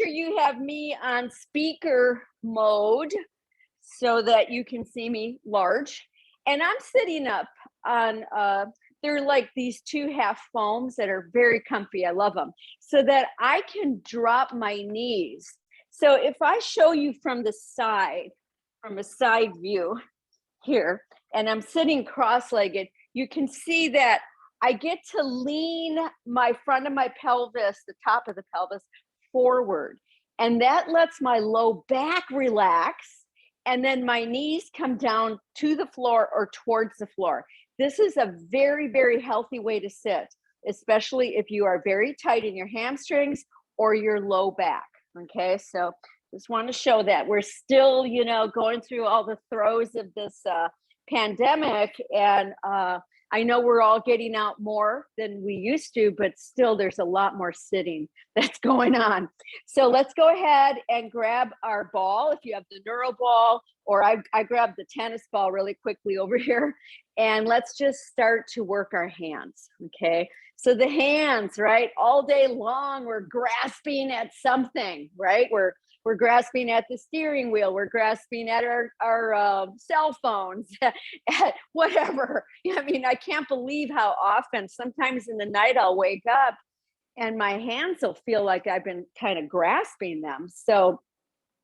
sure you have me on speaker mode so that you can see me large. And I'm sitting up on, they're like these two half foams that are very comfy. I love them. So that I can drop my knees. So if I show you from the side, from a side view here, and I'm sitting cross-legged, you can see that I get to lean my front of my pelvis, the top of the pelvis, forward. And that lets my low back relax. And then my knees come down to the floor or towards the floor. This is a very, very healthy way to sit, especially if you are very tight in your hamstrings or your low back. Okay, so just want to show that we're still, going through all the throes of this pandemic. And I know we're all getting out more than we used to, but still there's a lot more sitting that's going on. So let's go ahead and grab our ball. If you have the neuro ball, or I grabbed the tennis ball really quickly over here, and let's just start to work our hands, okay? So the hands, right? All day long, we're grasping at something, right? We're grasping at the steering wheel. We're grasping at our cell phones, at whatever. I mean, I can't believe how often, sometimes in the night, I'll wake up and my hands will feel like I've been kind of grasping them. So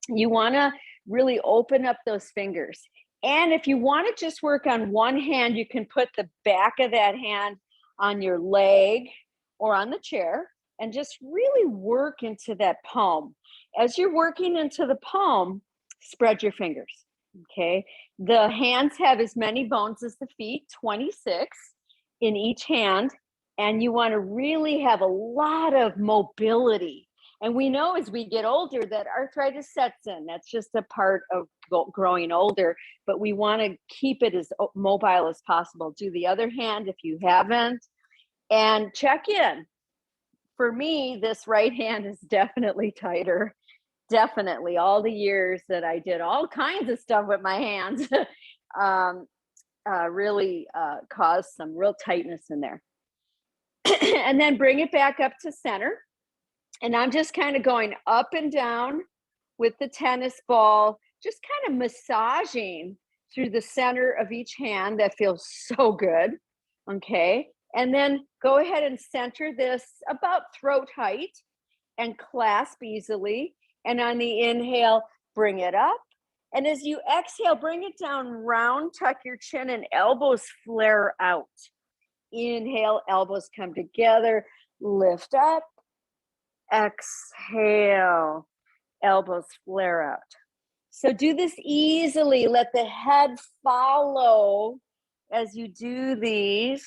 you want to really open up those fingers. And if you want to just work on one hand, you can put the back of that hand on your leg or on the chair and just really work into that palm. As you're working into the palm, spread your fingers, okay? The hands have as many bones as the feet, 26 in each hand, and you want to really have a lot of mobility. And we know as we get older that arthritis sets in. That's just a part of growing older, but we want to keep it as mobile as possible. Do the other hand if you haven't, and check in. For me, this right hand is definitely tighter. Definitely. All the years that I did all kinds of stuff with my hands really caused some real tightness in there. And then bring it back up to center. And I'm just kind of going up and down with the tennis ball, just kind of massaging through the center of each hand. That feels so good. Okay. And then go ahead and center this about throat height and clasp easily. And on the inhale, bring it up. And as you exhale, bring it down, round, tuck your chin, and elbows flare out. Inhale, elbows come together, lift up. Exhale, elbows flare out. So do this easily. Let the head follow as you do these.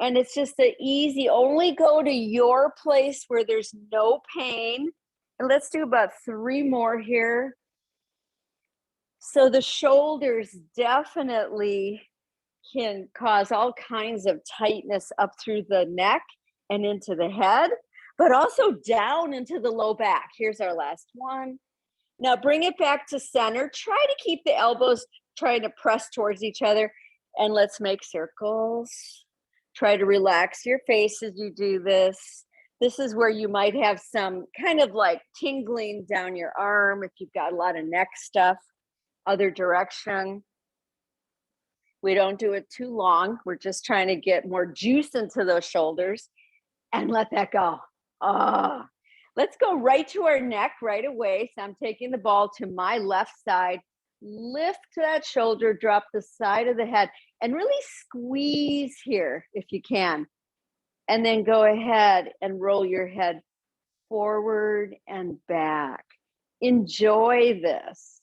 And it's just an easy, only go to your place where there's no pain. And let's do about 3 more here. So the shoulders definitely can cause all kinds of tightness up through the neck and into the head, but also down into the low back. Here's our last one. Now bring it back to center. Try to keep the elbows trying to press towards each other. And let's make circles. Try to relax your face as you do this. This is where you might have some kind of like tingling down your arm if you've got a lot of neck stuff. Other direction. We don't do it too long. We're just trying to get more juice into those shoulders and let that go. Let's go right to our neck right away. So I'm taking the ball to my left side. Lift that shoulder, drop the side of the head, and really squeeze here if you can. And then go ahead and roll your head forward and back. Enjoy this.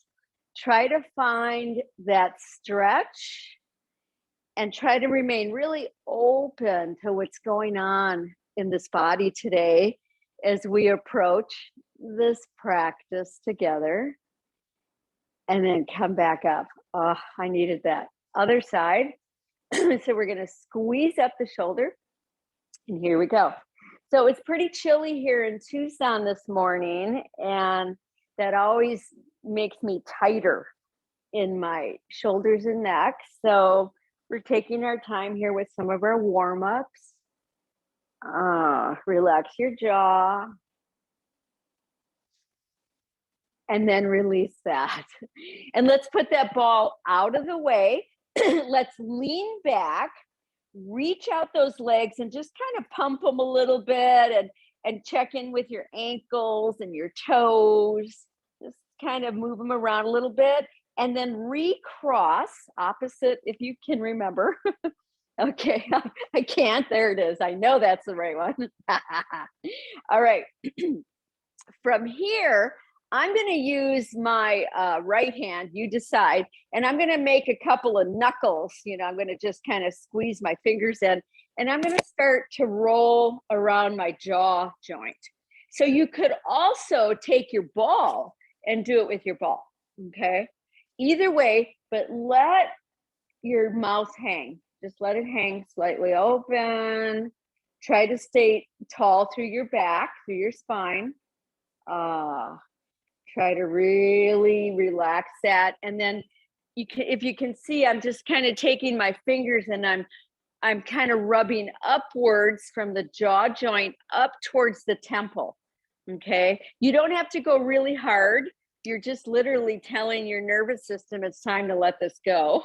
Try to find that stretch and try to remain really open to what's going on in this body today as we approach this practice together. And then come back up. Oh, I needed that. Other side. So we're going to squeeze up the shoulder. And here we go. So it's pretty chilly here in Tucson this morning. And that always makes me tighter in my shoulders and neck. So we're taking our time here with some of our warm-ups. Relax your jaw. and then release that. And let's put that ball out of the way. Let's lean back, reach out those legs and just kind of pump them a little bit and check in with your ankles and your toes. Just kind of move them around a little bit and then recross opposite if you can remember. Okay, I can't. There it is. I know that's the right one. All right. From here, I'm going to use my right hand, you decide, and I'm going to make a couple of knuckles. You know, I'm going to just kind of squeeze my fingers in, and I'm going to start to roll around my jaw joint. So you could also take your ball and do it with your ball, okay? Either way, but let your mouth hang. Just let it hang slightly open. Try to stay tall through your back, through your spine. Try to really relax that. And then you can, if you can see, I'm just kind of taking my fingers and I'm kind of rubbing upwards from the jaw joint up towards the temple. Okay. You don't have to go really hard. You're just literally telling your nervous system it's time to let this go.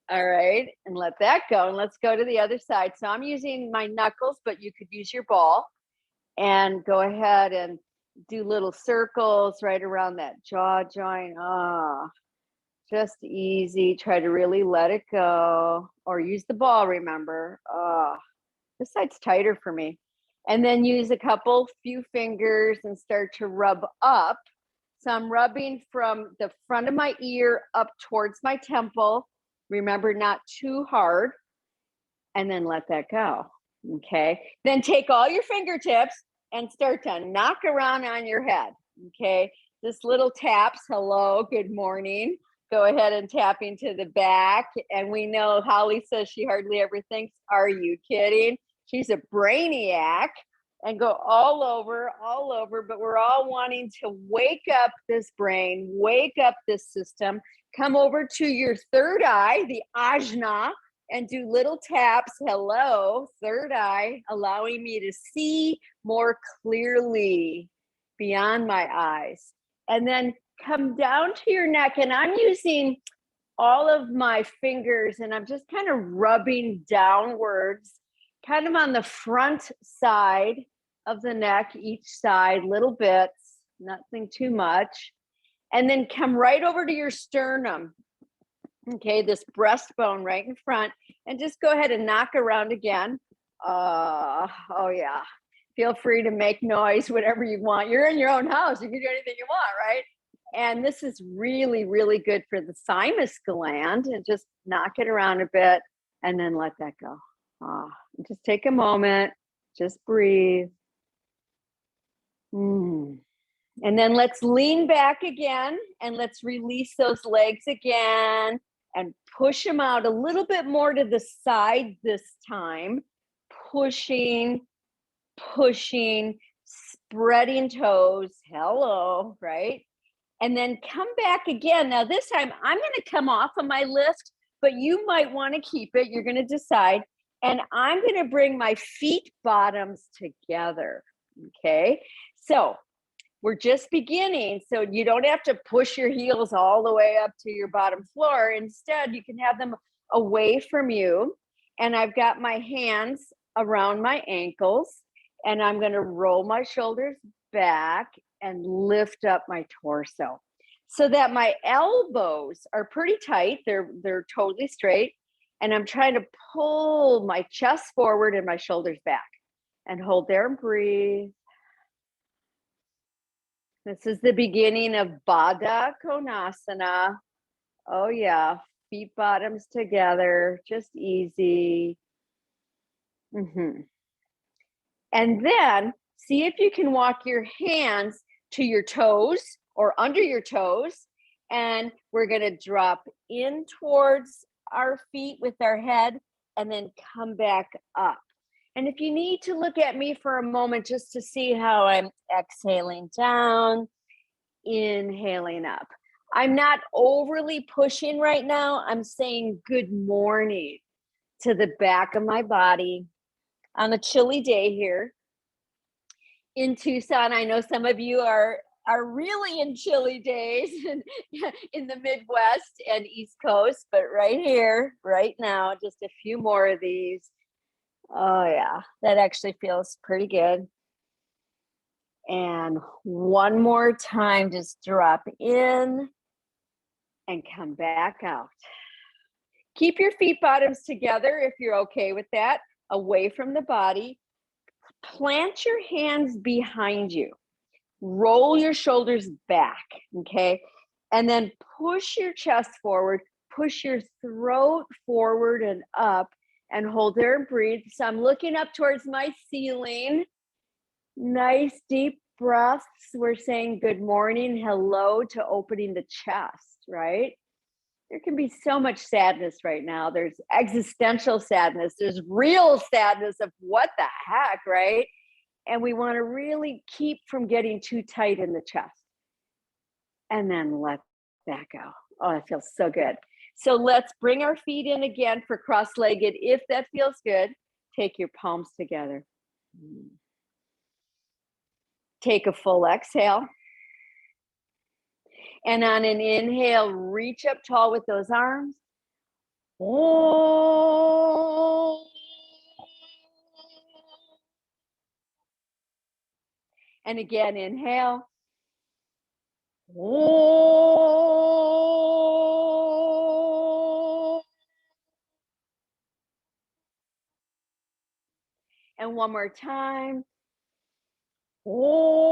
All right. And let that go. And let's go to the other side. So I'm using my knuckles, but you could use your ball and go ahead and do little circles right around that jaw joint. Just easy. Try to really let it go, or use the ball, remember. This side's tighter for me. And then use a few fingers and start to rub up. So I'm rubbing from the front of my ear up towards my temple. Remember, not too hard. And then let that go. Okay. Then take all your fingertips and start to knock around on your head. Okay. Just little taps. Hello, good morning. Go ahead and tapping to the back. And we know Holly says she hardly ever thinks, are you kidding? She's a brainiac. And go all over, but we're all wanting to wake up this brain, wake up this system, come over to your third eye, the ajna, and do little taps. Hello, third eye, allowing me to see more clearly beyond my eyes. And then come down to your neck, and I'm using all of my fingers, and I'm just kind of rubbing downwards, kind of on the front side of the neck, each side, little bits, nothing too much. And then come right over to your sternum. Okay, this breastbone right in front, and just go ahead and knock around again. Oh yeah. Feel free to make noise, whatever you want. You're in your own house. You can do anything you want, right? And this is really, really good for the thymus gland. And just knock it around a bit and then let that go. Just take a moment. Just breathe. And then let's lean back again and let's release those legs again and push them out a little bit more to the side this time. Pushing, spreading toes. Hello, right? And then come back again. Now this time I'm going to come off of my lift, but you might want to keep it. You're going to decide. And I'm going to bring my feet bottoms together. Okay. So we're just beginning. So you don't have to push your heels all the way up to your bottom floor. Instead, you can have them away from you. And I've got my hands around my ankles, and I'm going to roll my shoulders back and lift up my torso so that my elbows are pretty tight. They're totally straight. And I'm trying to pull my chest forward and my shoulders back, and hold there and breathe. This is the beginning of Baddha Konasana. Oh yeah, feet bottoms together, just easy. And then see if you can walk your hands to your toes or under your toes. And we're gonna drop in towards our feet with our head and then come back up. And if you need to look at me for a moment just to see how I'm exhaling down, inhaling up. I'm not overly pushing right now. I'm saying good morning to the back of my body on a chilly day here in Tucson. I know some of you are are really in chilly days in the Midwest and East Coast, but right here, right now, just a few more of these. Oh, yeah, that actually feels pretty good. And one more time, just drop in and come back out. Keep your feet bottoms together if you're okay with that, away from the body. Plant your hands behind you. Roll your shoulders back, okay? And then push your chest forward, push your throat forward and up, and hold there and breathe. So I'm looking up towards my ceiling. Nice deep breaths. We're saying good morning, hello to opening the chest, right? There can be so much sadness right now. There's existential sadness. There's real sadness of what the heck, right? And we want to really keep from getting too tight in the chest. And then let that go. Oh, it feels so good. So let's bring our feet in again for cross-legged. If that feels good, take your palms together. Take a full exhale. And on an inhale, reach up tall with those arms. Oh. And again, inhale. Oh. And one more time. Oh.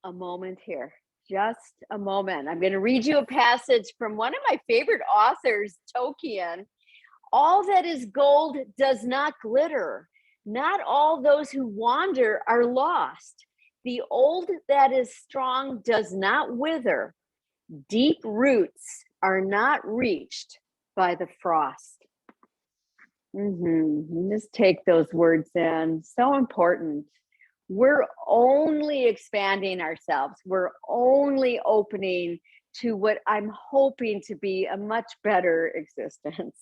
A moment here, just a moment. I'm going to read you a passage from one of my favorite authors, Tolkien. All that is gold does not glitter. Not all those who wander are lost. The old that is strong does not wither. Deep roots are not reached by the frost. Just take those words in. So important. We're only expanding ourselves. We're only opening to what I'm hoping to be a much better existence.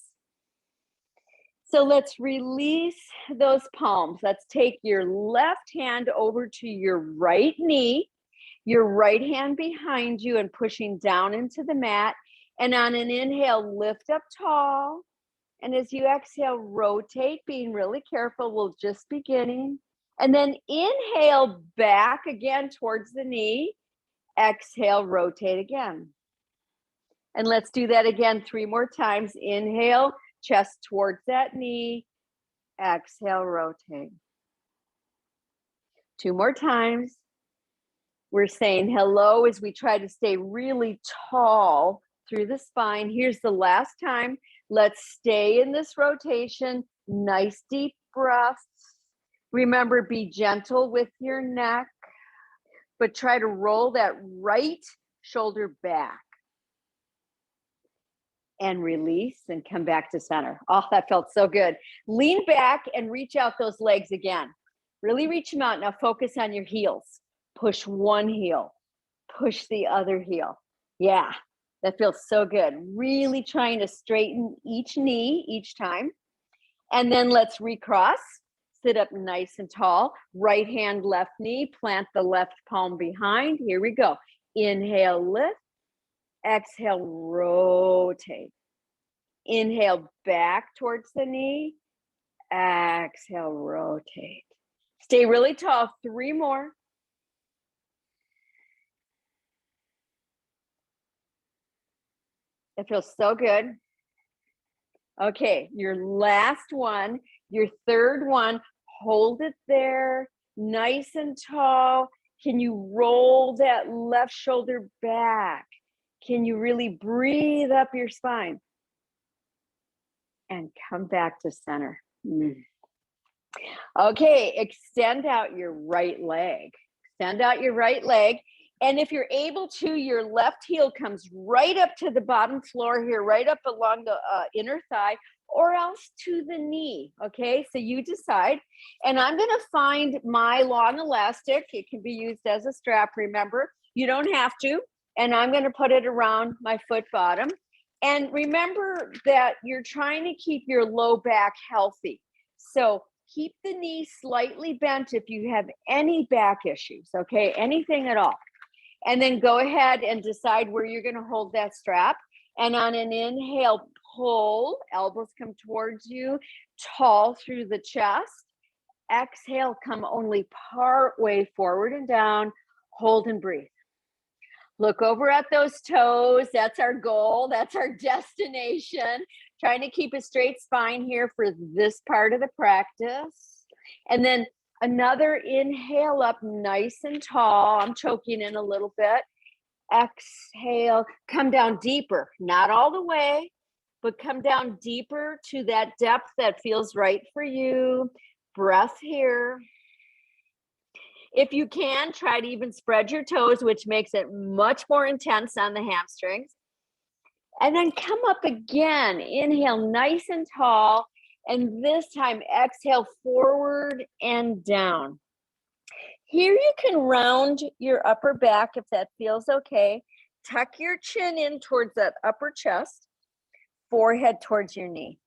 So let's release those palms. Let's take your left hand over to your right knee, your right hand behind you and pushing down into the mat. And on an inhale, lift up tall. And as you exhale, rotate, being really careful. We're just beginning. And then inhale back again towards the knee. Exhale, rotate again. And let's do that again 3 more times. Inhale, chest towards that knee. Exhale, rotate. 2 more times. We're saying hello as we try to stay really tall through the spine. Here's the last time. Let's stay in this rotation. Nice deep breaths. Remember, be gentle with your neck, but try to roll that right shoulder back. And release and come back to center. Oh, that felt so good. Lean back and reach out those legs again. Really reach them out. Now focus on your heels. Push one heel, push the other heel. Yeah, that feels so good. Really trying to straighten each knee each time. And then let's recross. Sit up nice and tall. Right hand, left knee. Plant the left palm behind. Here we go. Inhale, lift. Exhale, rotate. Inhale back towards the knee. Exhale, rotate. Stay really tall. 3 more. It feels so good. Okay, your last one, your third one, hold it there, nice and tall. Can you roll that left shoulder back? Can you really breathe up your spine? And come back to center. Okay, extend out your right leg. Extend out your right leg. And if you're able to, your left heel comes right up to the bottom floor here, right up along the inner thigh, or else to the knee. Okay, so you decide. And I'm going to find my long elastic. It can be used as a strap, remember. You don't have to. And I'm going to put it around my foot bottom. And remember that you're trying to keep your low back healthy. So keep the knee slightly bent if you have any back issues, okay? Anything at all. And then go ahead and decide where you're going to hold that strap. And on an inhale, pull, elbows come towards you, tall through the chest. Exhale, come only part way forward and down, hold and breathe. Look over at those toes. That's our goal. That's our destination. Trying to keep a straight spine here for this part of the practice. And then another inhale up nice and tall. I'm choking in a little bit. Exhale, come down deeper, not all the way, but come down deeper to that depth that feels right for you. Breath here. If you can, try to even spread your toes, which makes it much more intense on the hamstrings. And then come up again. Inhale nice and tall. And this time, exhale forward and down. Here you can round your upper back if that feels okay. Tuck your chin in towards that upper chest, forehead towards your knee.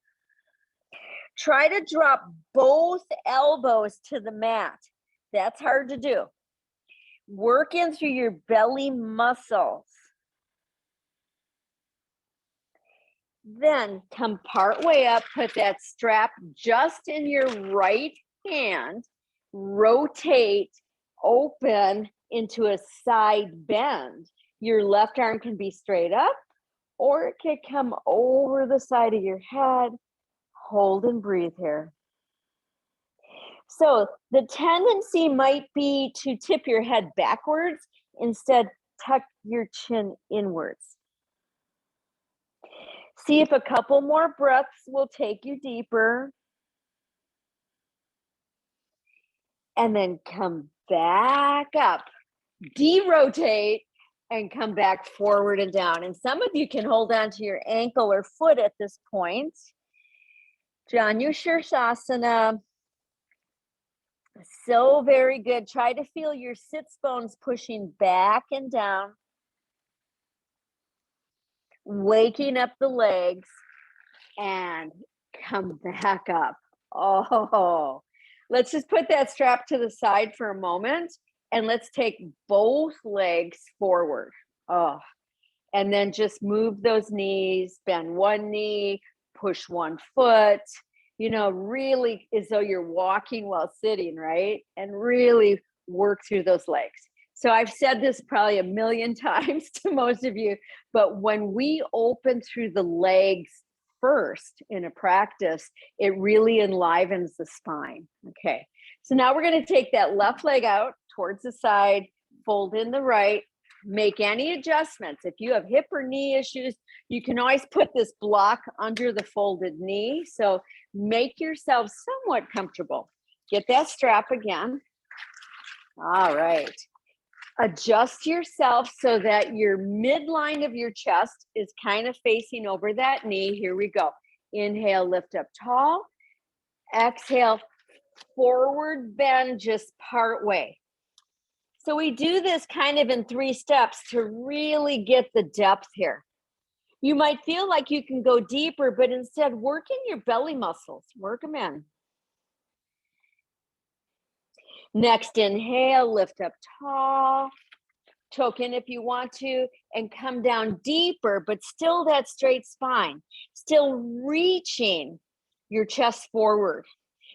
Try to drop both elbows to the mat. That's hard to do. Work in through your belly muscles. Then come part way up, put that strap just in your right hand, rotate, open into a side bend. Your left arm can be straight up, or it can come over the side of your head. Hold and breathe here. So the tendency might be to tip your head backwards. Instead, tuck your chin inwards. See if a couple more breaths will take you deeper. And then come back up. De-rotate and come back forward and down. And some of you can hold on to your ankle or foot at this point. Janu Shirsasana. So very good. Try to feel your sits bones pushing back and down. Waking up the legs and come back up. Oh, let's just put that strap to the side for a moment and let's take both legs forward. Oh, and then just move those knees, bend one knee, push one foot. You know, really as though you're walking while sitting, right? And really work through those legs. So I've said this probably a million times to most of you, but when we open through the legs first in a practice, it really enlivens the spine. Okay, so now we're going to take that left leg out towards the side, fold in the right, make any adjustments. If you have hip or knee issues, you can always put this block under the folded knee. So make yourself somewhat comfortable. Get that strap again. All right. Adjust yourself so that your midline of your chest is kind of facing over that knee. Here we go. Inhale, lift up tall. Exhale, forward bend just part way. So we do this kind of in 3 steps to really get the depth here. You might feel like you can go deeper, but instead work in your belly muscles. Work them in. Next, inhale, lift up tall. Choke in if you want to, and come down deeper, but still that straight spine. Still reaching your chest forward.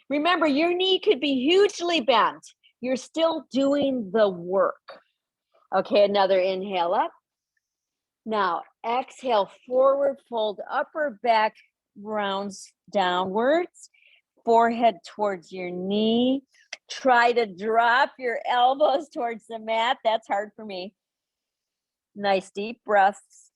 Remember, your knee could be hugely bent. You're still doing the work. Okay, another inhale up. Now, exhale, forward fold, upper back rounds downwards, forehead towards your knee. Try to drop your elbows towards the mat. That's hard for me. Nice deep breaths.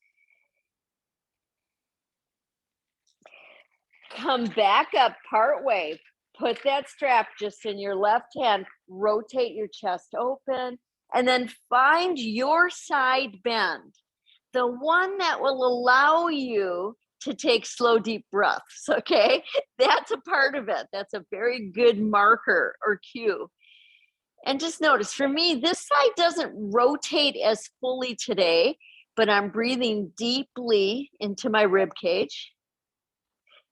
Come back up part way. Put that strap just in your left hand. Rotate your chest open. And then find your side bend. The one that will allow you to take slow, deep breaths, okay? That's a part of it. That's a very good marker or cue. And just notice, for me, this side doesn't rotate as fully today but I'm breathing deeply into my rib cage.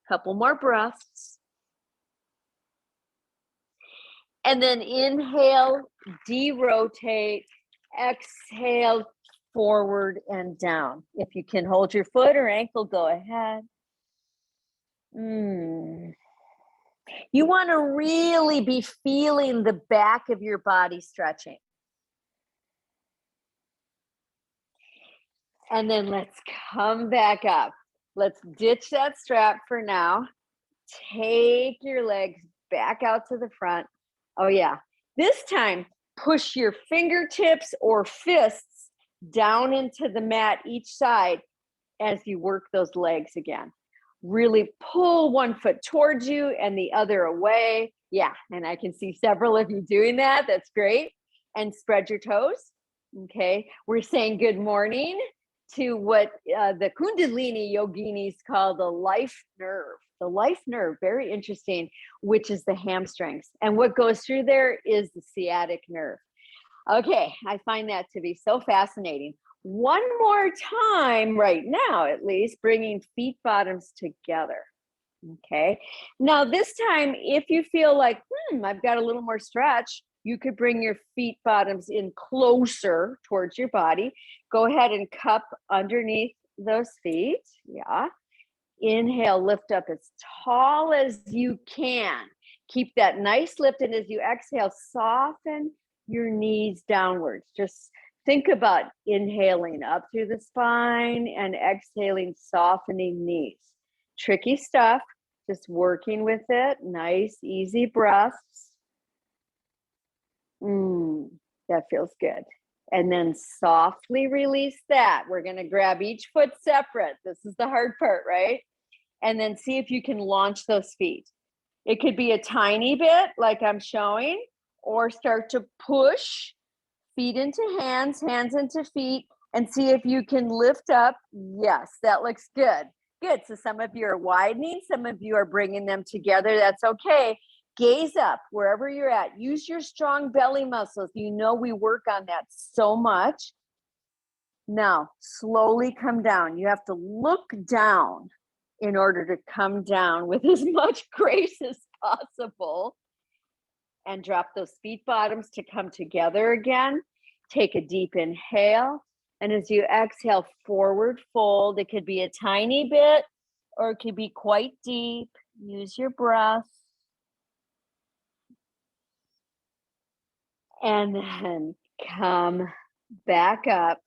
Couple more breaths. And then inhale, derotate, exhale, forward and down. If you can hold your foot or ankle, go ahead. You want to really be feeling the back of your body stretching. And then let's come back up. Let's ditch that strap for now. Take your legs back out to the front. Oh yeah. This time, push your fingertips or fists down into the mat each side as you work those legs again. Really pull one foot towards you and the other away. Yeah, and I can see several of you doing that. That's great. And spread your toes. Okay, we're saying good morning to what the Kundalini yoginis call the life nerve. The life nerve, very interesting, which is the hamstrings. And what goes through there is the sciatic nerve. Okay, I find that to be so fascinating. One more time right now, at least, bringing feet bottoms together. Okay, now this time, if you feel like, I've got a little more stretch, you could bring your feet bottoms in closer towards your body. Go ahead and cup underneath those feet. Yeah. Inhale, lift up as tall as you can. Keep that nice lift, and as you exhale, soften your knees downwards. Just think about inhaling up through the spine and exhaling, softening knees. Tricky stuff, just working with it. Nice, easy breaths. That feels good. And then softly release that. We're going to grab each foot separate. This is the hard part, right? And then see if you can launch those feet. It could be a tiny bit like I'm showing, or start to push feet into hands, hands into feet, and see if you can lift up. Yes, that looks good. Good. So some of you are widening, some of you are bringing them together. That's okay. Gaze up wherever you're at. Use your strong belly muscles. You know we work on that so much. Now, slowly come down. You have to look down in order to come down with as much grace as possible. And drop those feet bottoms to come together again. Take a deep inhale. And as you exhale, forward fold. It could be a tiny bit or it could be quite deep. Use your breath. And then come back up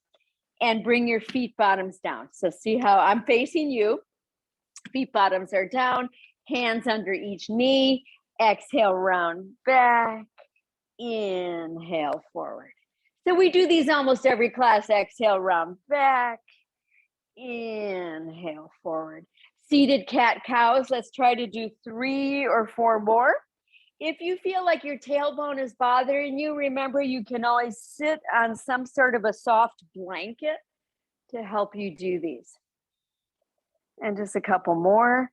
and bring your feet bottoms down. So see how I'm facing you. Feet bottoms are down, hands under each knee. Exhale, round back. Inhale, forward. So we do these almost every class. Exhale, round back. Inhale, forward. Seated cat-cows. Let's try to do 3 or 4 more. If you feel like your tailbone is bothering you, remember you can always sit on some sort of a soft blanket to help you do these. And just a couple more.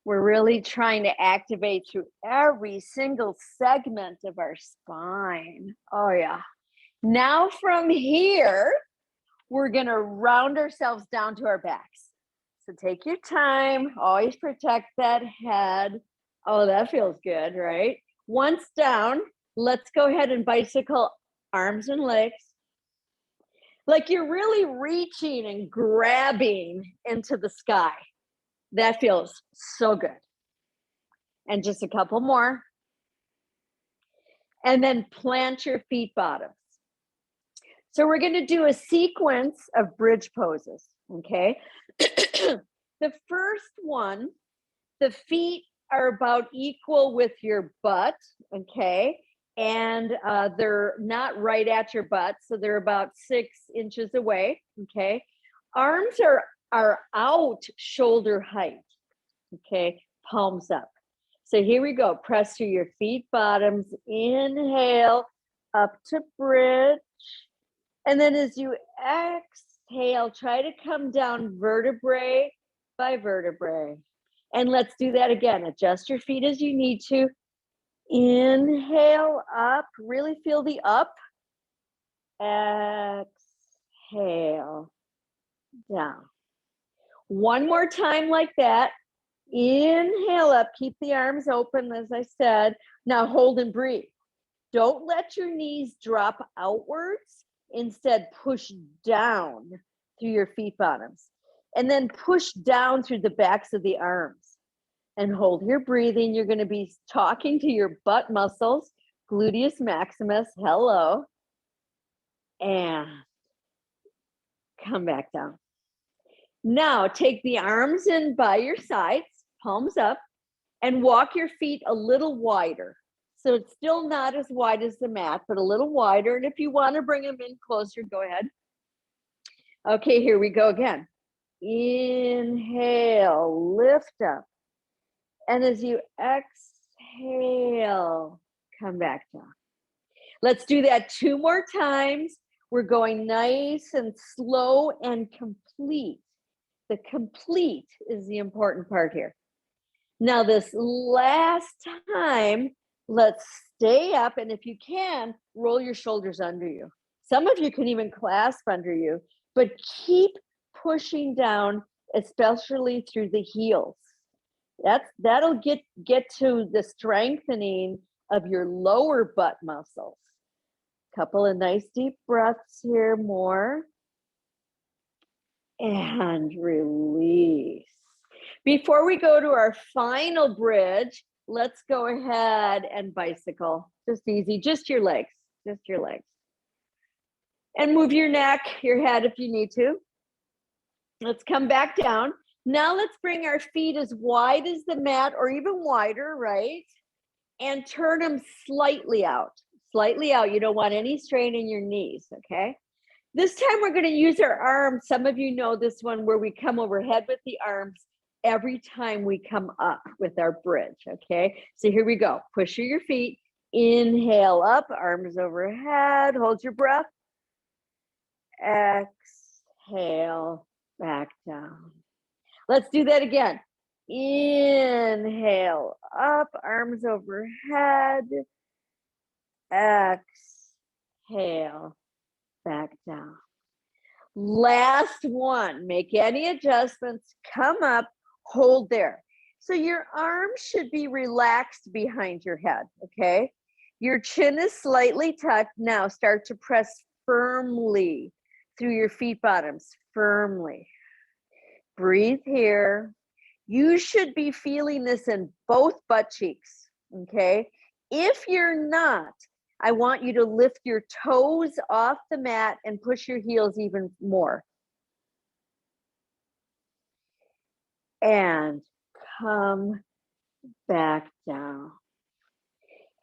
We're really trying to activate through every single segment of our spine. Oh yeah. Now from here, we're gonna round ourselves down to our backs. So take your time, always protect that head. Oh, that feels good, right? Once down, let's go ahead and bicycle arms and legs. Like you're really reaching and grabbing into the sky. That feels so good. And just a couple more. And then plant your feet bottoms. So we're going to do a sequence of bridge poses, okay? The first one, the feet are about equal with your butt, okay? And they're not right at your butt, so they're about 6 inches away, okay? Arms are out shoulder height, okay? Palms up. So here we go. Press through your feet bottoms. Inhale, up to bridge. And then as you exhale, try to come down vertebrae by vertebrae. And let's do that again. Adjust your feet as you need to. Inhale up. Really feel the up. Exhale. down. One more time like that. Inhale up, keep the arms open, as I said. Now hold and breathe. Don't let your knees drop outwards. Instead, push down through your feet bottoms. And then push down through the backs of the arms. And hold your breathing. You're going to be talking to your butt muscles, gluteus maximus, hello. And come back down. Now take the arms in by your sides, palms up, and walk your feet a little wider. So it's still not as wide as the mat, but a little wider. And if you want to bring them in closer, go ahead. Okay, here we go again. Inhale, lift up. And as you exhale, come back down. Let's do that 2 more times. We're going nice and slow and complete. The complete is the important part here. Now this last time, let's stay up, and if you can, roll your shoulders under you. Some of you can even clasp under you, but keep pushing down, especially through the heels. That'll get to the strengthening of your lower butt muscles. Couple of nice deep breaths here, more. And release. Before we go to our final bridge, let's go ahead and bicycle. Just easy, just your legs, just your legs. And move your neck, your head if you need to. Let's come back down. Now let's bring our feet as wide as the mat or even wider, right? And turn them slightly out. Slightly out. You don't want any strain in your knees, okay? This time we're going to use our arms. Some of you know this one where we come overhead with the arms every time we come up with our bridge, okay? So here we go. Push your feet. Inhale up, arms overhead. Hold your breath. Exhale, back down. Let's do that again. Inhale up, arms overhead. Exhale, back down. Last one, make any adjustments, come up, hold there. So your arms should be relaxed behind your head, okay? Your chin is slightly tucked. Now start to press firmly through your feet bottoms, firmly. Breathe here. You should be feeling this in both butt cheeks, okay? If you're not, I want you to lift your toes off the mat and push your heels even more. And come back down.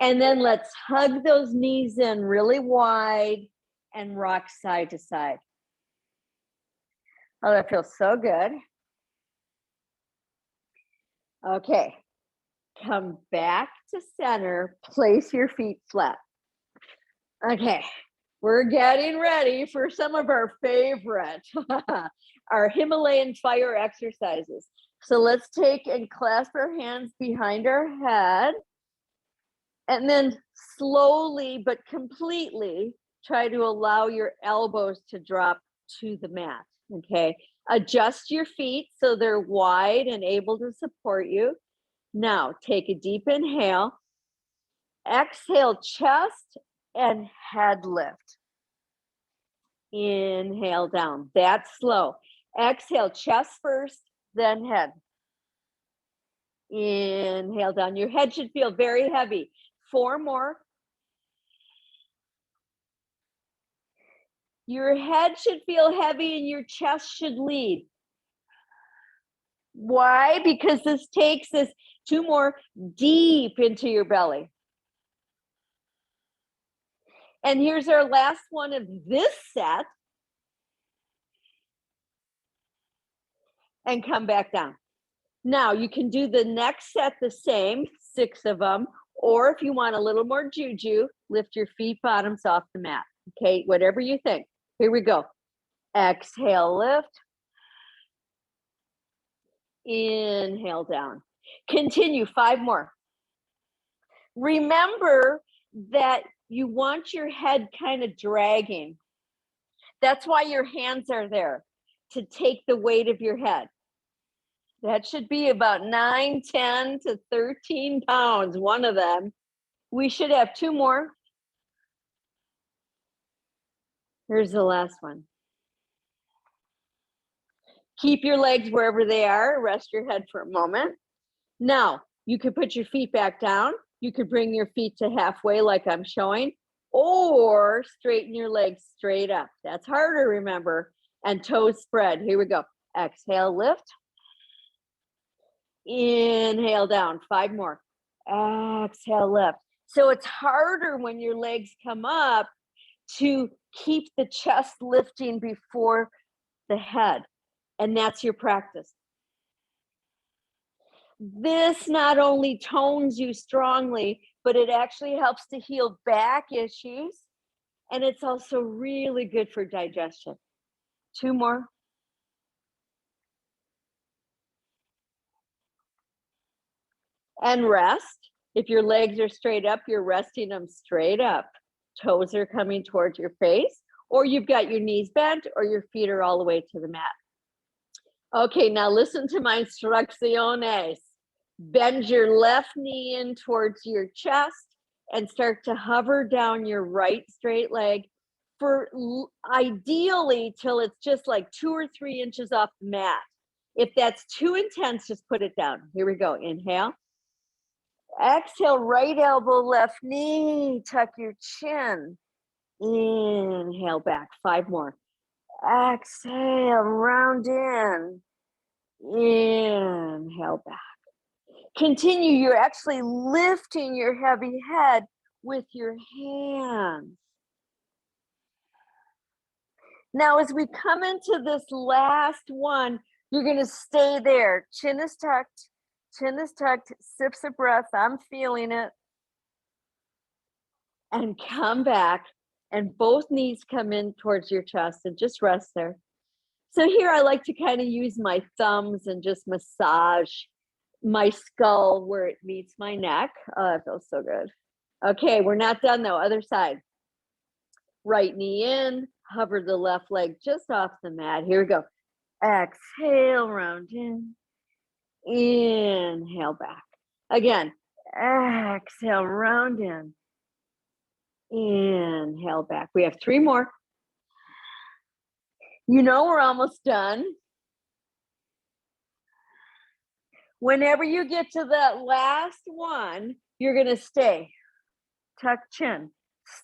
And then let's hug those knees in really wide and rock side to side. Oh, that feels so good. Okay, come back to center, place your feet flat. Okay, we're getting ready for some of our favorite, our Himalayan fire exercises. So let's take and clasp our hands behind our head, and then slowly but completely try to allow your elbows to drop to the mat, okay? Adjust your feet so they're wide and able to support you. Now, take a deep inhale. Exhale, chest and head lift. Inhale down. That's slow. Exhale, chest first, then head. Inhale down. Your head should feel very heavy. 4 more. Your head should feel heavy and your chest should lead. Why? Because this takes us 2 more deep into your belly. And here's our last one of this set. And come back down. Now you can do the next set the same, 6 of them, or if you want a little more juju, lift your feet bottoms off the mat. Okay, whatever you think. Here we go. Exhale, lift. Inhale down. Continue, 5 more. Remember that you want your head kind of dragging. That's why your hands are there. to take the weight of your head. That should be about 9, 10 to 13 pounds, one of them. We should have 2 more. Here's the last one. Keep your legs wherever they are. Rest your head for a moment. Now, you could put your feet back down. You could bring your feet to halfway like I'm showing, or straighten your legs straight up. That's harder, remember. And toes spread. Here we go. Exhale, lift. Inhale down. 5 more. Exhale, lift. So it's harder when your legs come up to keep the chest lifting before the head. And that's your practice. This not only tones you strongly, but it actually helps to heal back issues. And it's also really good for digestion. 2 more. And rest. If your legs are straight up, you're resting them straight up. Toes are coming towards your face, or you've got your knees bent, or your feet are all the way to the mat. Okay, now listen to my instrucciones. Bend your left knee in towards your chest and start to hover down your right straight leg for ideally till it's just like 2 or 3 inches off the mat. If that's too intense, just put it down. Here we go. Inhale. Exhale, right elbow, left knee, tuck your chin. Inhale back, 5 more. Exhale, round in. Inhale back. Continue, you're actually lifting your heavy head with your hands. Now, as we come into this last one, you're going to stay there. Chin is tucked, sips of breath. I'm feeling it. And come back, and both knees come in towards your chest and just rest there. So here I like to kind of use my thumbs and just massage my skull where it meets my neck. Oh, that feels so good. Okay, we're not done though. Other side. Right knee in, hover the left leg just off the mat. Here we go. Exhale, round in. Inhale back. Again, exhale, round in. Inhale back. We have 3 more. You know we're almost done. Whenever you get to that last one, you're going to stay. Tuck chin.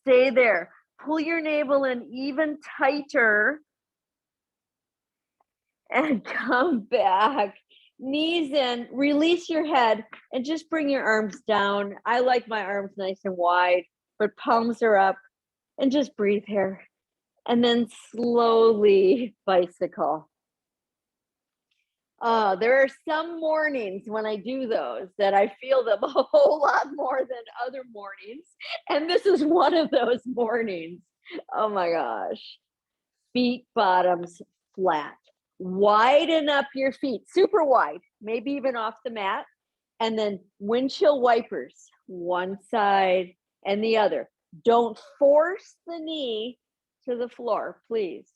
Stay there. Pull your navel in even tighter. And come back. Knees in. Release your head. And just bring your arms down. I like my arms nice and wide, but palms are up. And just breathe here. And then slowly bicycle. There are some mornings when I do those that I feel them a whole lot more than other mornings. And this is one of those mornings. Oh my gosh. Feet bottoms flat. Widen up your feet, super wide, maybe even off the mat. And then windshield wipers, one side and the other. Don't force the knee to the floor, please.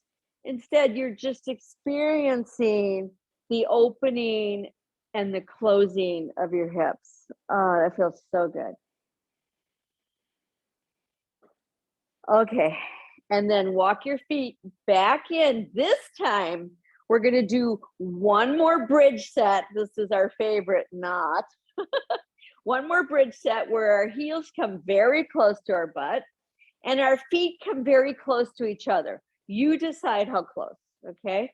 Instead, you're just experiencing the opening and the closing of your hips. Oh, that feels so good. Okay, and then walk your feet back in. This time, we're gonna do one more bridge set. This is our favorite knot. One more bridge set where our heels come very close to our butt and our feet come very close to each other. You decide how close, okay?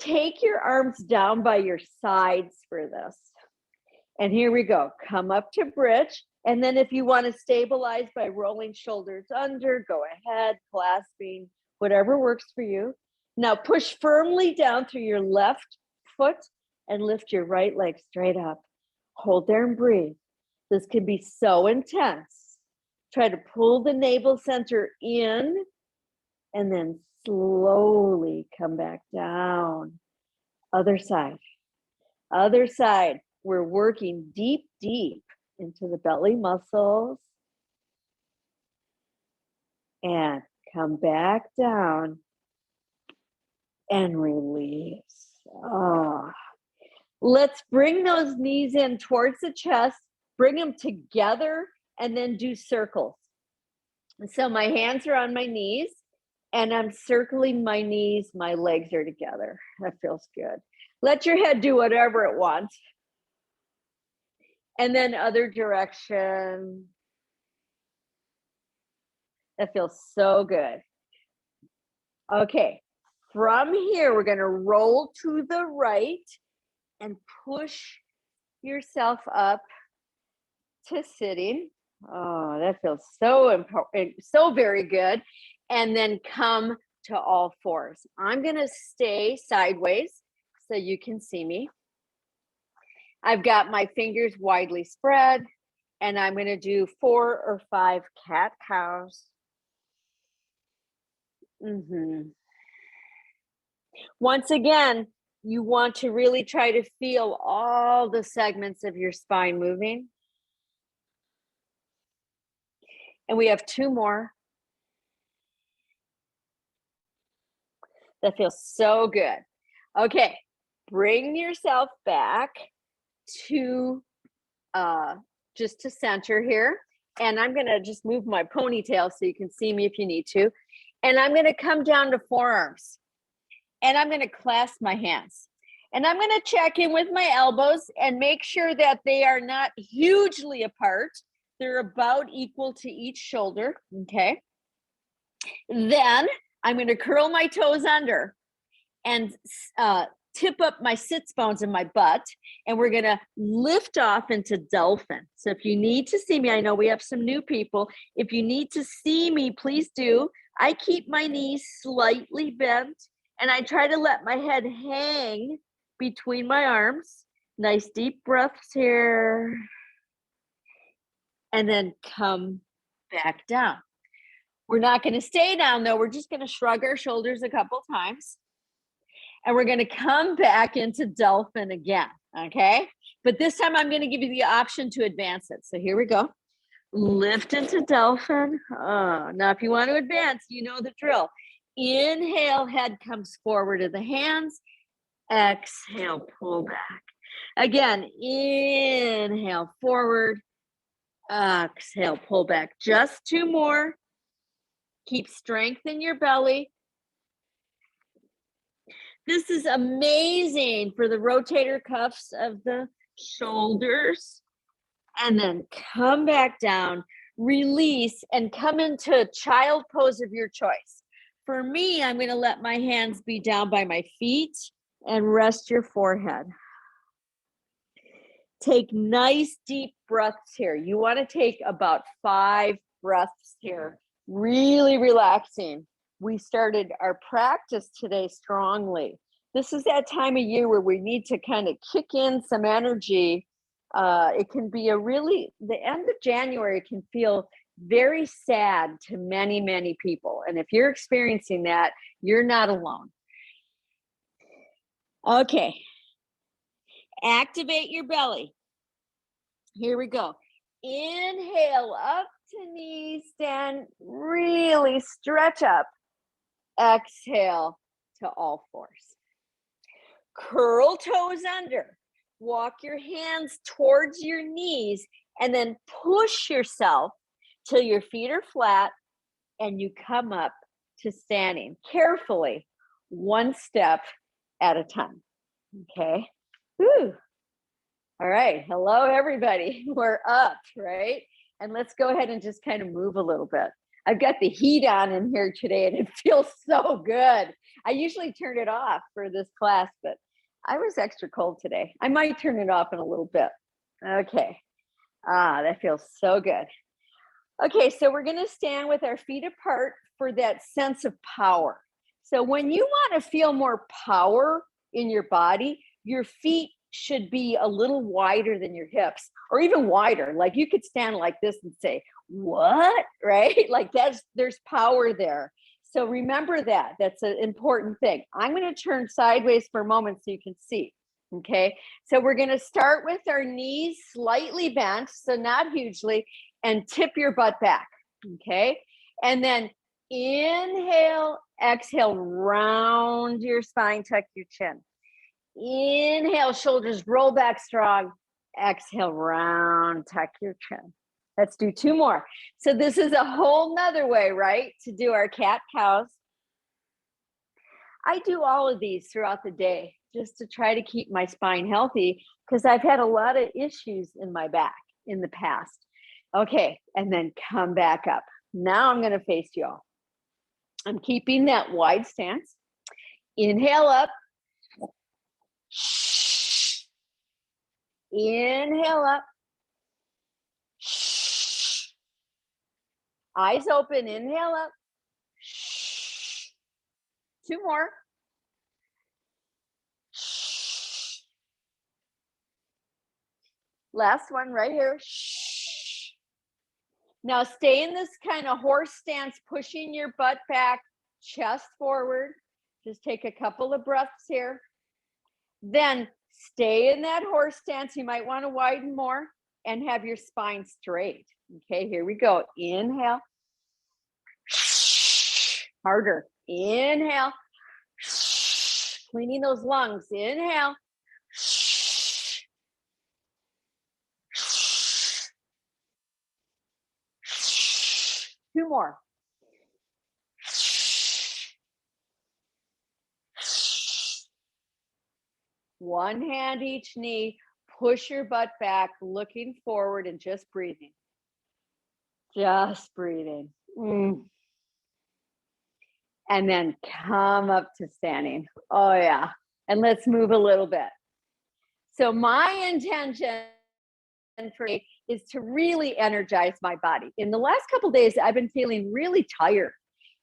Take your arms down by your sides for this. And here we go. Come up to bridge. And then if you want to stabilize by rolling shoulders under, go ahead, clasping, whatever works for you. Now push firmly down through your left foot and lift your right leg straight up. Hold there and breathe. This can be so intense. Try to pull the navel center in and then slowly come back down. Other side. Other side. We're working deep, deep into the belly muscles. And come back down. and release. Oh. Let's bring those knees in towards the chest, bring them together, and then do circles. So my hands are on my knees and I'm circling my knees, my legs are together. That feels good. Let your head do whatever it wants. And then other direction. That feels so good. Okay, from here, we're gonna roll to the right and push yourself up to sitting. Oh, that feels so important, so very good. And then come to all fours. I'm gonna stay sideways so you can see me. I've got my fingers widely spread, and I'm gonna do 4 or 5 cat-cows. Once again, you want to really try to feel all the segments of your spine moving. And we have 2 more. That feels so good. Okay, bring yourself back to just to center here. And I'm gonna just move my ponytail so you can see me if you need to. And I'm gonna come down to forearms. And I'm gonna clasp my hands. And I'm gonna check in with my elbows and make sure that they are not hugely apart. They're about equal to each shoulder, okay? Then I'm gonna curl my toes under and tip up my sits bones in my butt, and we're gonna lift off into dolphin. So if you need to see me, I know we have some new people. If you need to see me, please do. I keep my knees slightly bent, and I try to let my head hang between my arms. Nice deep breaths here. And then come back down. We're not gonna stay down though. We're just gonna shrug our shoulders a couple times. And we're gonna come back into dolphin again, okay? But this time I'm gonna give you the option to advance it. So here we go. Lift into dolphin. Now if you want to advance, you know the drill. Inhale, head comes forward to the hands. Exhale, pull back. Again, inhale, forward. Exhale, pull back. Just 2 more. Keep strength in your belly. This is amazing for the rotator cuffs of the shoulders. And then come back down, release, and come into child pose of your choice. For me, I'm going to let my hands be down by my feet and rest your forehead. Take nice deep breaths here. You want to take about 5 breaths here. Really relaxing. We started our practice today strongly. This is that time of year where we need to kind of kick in some energy. It can be the end of January can feel very sad to many, many people. And if you're experiencing that, you're not alone. Okay. Activate your belly. Here we go. Inhale up to knees, stand, really stretch up. Exhale to all fours. Curl toes under. Walk your hands towards your knees and then push yourself till your feet are flat and you come up to standing. Carefully, 1 step at a time. Okay. Woo. All right. Hello, everybody. We're up, right? And let's go ahead and just kind of move a little bit. I've got the heat on in here today and it feels so good. I usually turn it off for this class, but I was extra cold today. I might turn it off in a little bit. Okay. That feels so good. Okay, so we're going to stand with our feet apart for that sense of power. So when you want to feel more power in your body, your feet should be a little wider than your hips, or even wider. Like you could stand like this and say, what? Right? Like there's power there. So remember that. That's an important thing. I'm going to turn sideways for a moment so you can see. Okay. So we're going to start with our knees slightly bent, so not hugely, and tip your butt back. Okay. And then Inhale, exhale, round your spine, tuck your chin. Inhale, shoulders roll back strong. Exhale, round, tuck your chin. Let's do 2 more. So this is a whole nother way, right, to do our cat cows. I do all of these throughout the day just to try to keep my spine healthy because I've had a lot of issues in my back in the past. Okay, and then come back up. Now I'm going to face you all. I'm keeping that wide stance. Inhale up. Inhale up. Eyes open. Inhale up. 2 more. Last one right here. Now stay in this kind of horse stance, pushing your butt back, chest forward. Just take a couple of breaths here. Then stay in that horse stance. You might want to widen more and have your spine straight. Okay, here we go. Inhale. Harder. Inhale. Cleaning those lungs. Inhale. 2 more. One hand each knee. Push your butt back, looking forward and just breathing. Just breathing. And then come up to standing. Oh yeah. And let's move a little bit. So my intention for me is to really energize my body. In the last couple of days, I've been feeling really tired.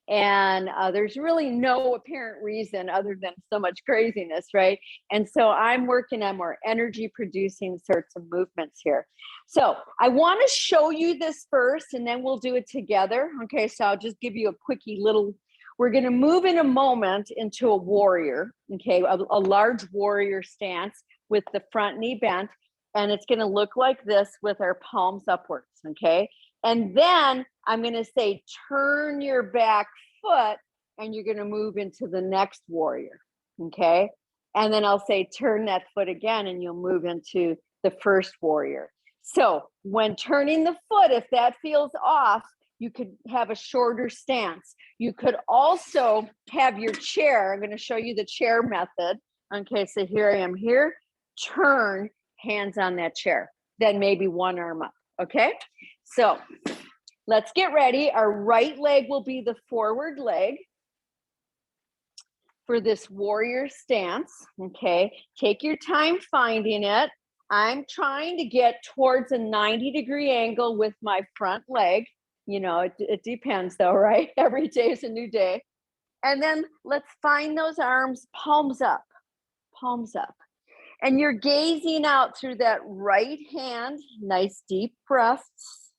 And there's really no apparent reason other than so much craziness, right? And so I'm working on more energy producing sorts of movements here. So I want to show you this first and then we'll do it together. Okay, so I'll just give you a quickie little, we're going to move in a moment into a warrior, okay, a large warrior stance with the front knee bent. And it's going to look like this with our palms upwards, okay? And then I'm going to say, turn your back foot and you're going to move into the next warrior, okay? And then I'll say, turn that foot again and you'll move into the first warrior. So when turning the foot, if that feels off, you could have a shorter stance. You could also have your chair. I'm going to show you the chair method. Okay, so here I am here. Turn, hands on that chair. Then maybe one arm up, okay? So let's get ready. Our right leg will be the forward leg for this warrior stance, okay? Take your time finding it. I'm trying to get towards a 90-degree angle with my front leg. You know, it depends though, right? Every day is a new day. And then let's find those arms, palms up, palms up. And you're gazing out through that right hand, nice deep breaths.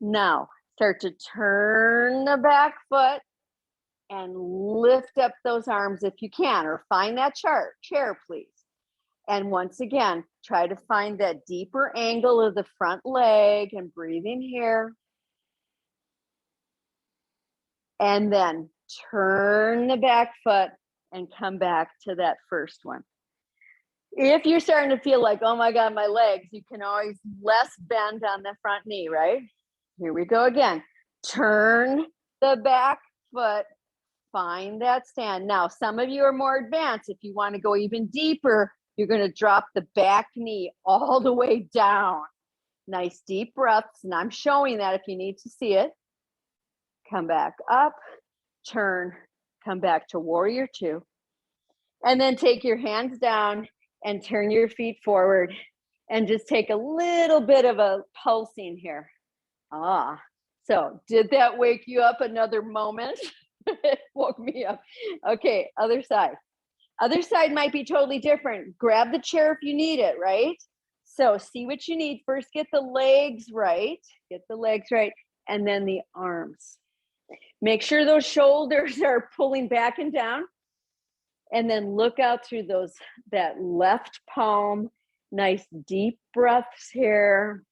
Now, start to turn the back foot and lift up those arms if you can, or find that chair, please. And once again, try to find that deeper angle of the front leg and breathe in here. And then turn the back foot and come back to that first one. If you're starting to feel like, oh my God, my legs, you can always less bend on the front knee, right? Here we go again. Turn the back foot, find that stand. Now, some of you are more advanced. If you want to go even deeper, you're going to drop the back knee all the way down. Nice deep breaths. And I'm showing that if you need to see it. Come back up, turn, come back to warrior 2. And then take your hands down and turn your feet forward and just take a little bit of a pulsing here. So did that wake you up another moment? It woke me up. Okay, other side. Other side might be totally different. Grab the chair if you need it, right? So see what you need. First, get the legs right. Get the legs right. And then the arms. Make sure those shoulders are pulling back and down. And then look out through that left palm. Nice deep breaths here.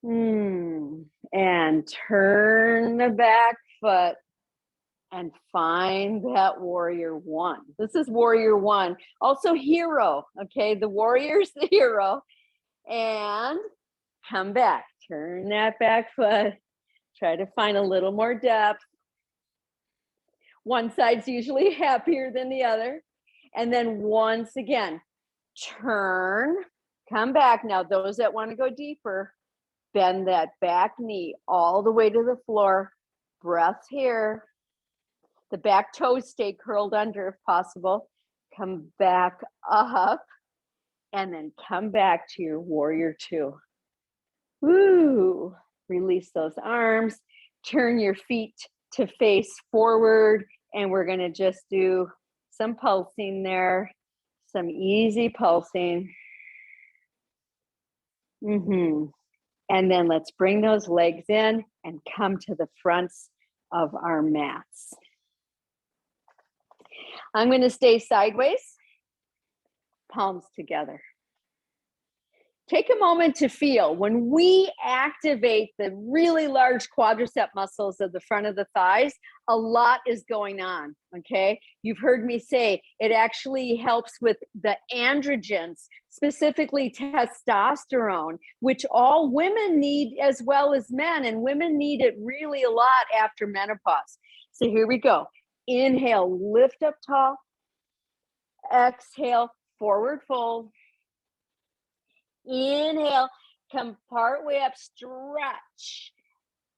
And turn the back foot and find that warrior one. This is warrior one. Also hero, okay? The warrior's the hero. And come back. Turn that back foot. Try to find a little more depth. One side's usually happier than the other. And then once again, turn, come back. Now, those that want to go deeper, bend that back knee all the way to the floor. Breath here. The back toes stay curled under if possible. Come back up and then come back to your warrior two. Woo! Release those arms. Turn your feet to face forward. And we're going to just do some pulsing there. Some easy pulsing. And then let's bring those legs in and come to the fronts of our mats. I'm going to stay sideways, palms together. Take a moment to feel when we activate the really large quadricep muscles of the front of the thighs, a lot is going on, okay? You've heard me say it actually helps with the androgens, specifically testosterone, which all women need as well as men, and women need it really a lot after menopause. So here we go. Inhale, lift up tall. Exhale, forward fold. Inhale, come part way up, stretch.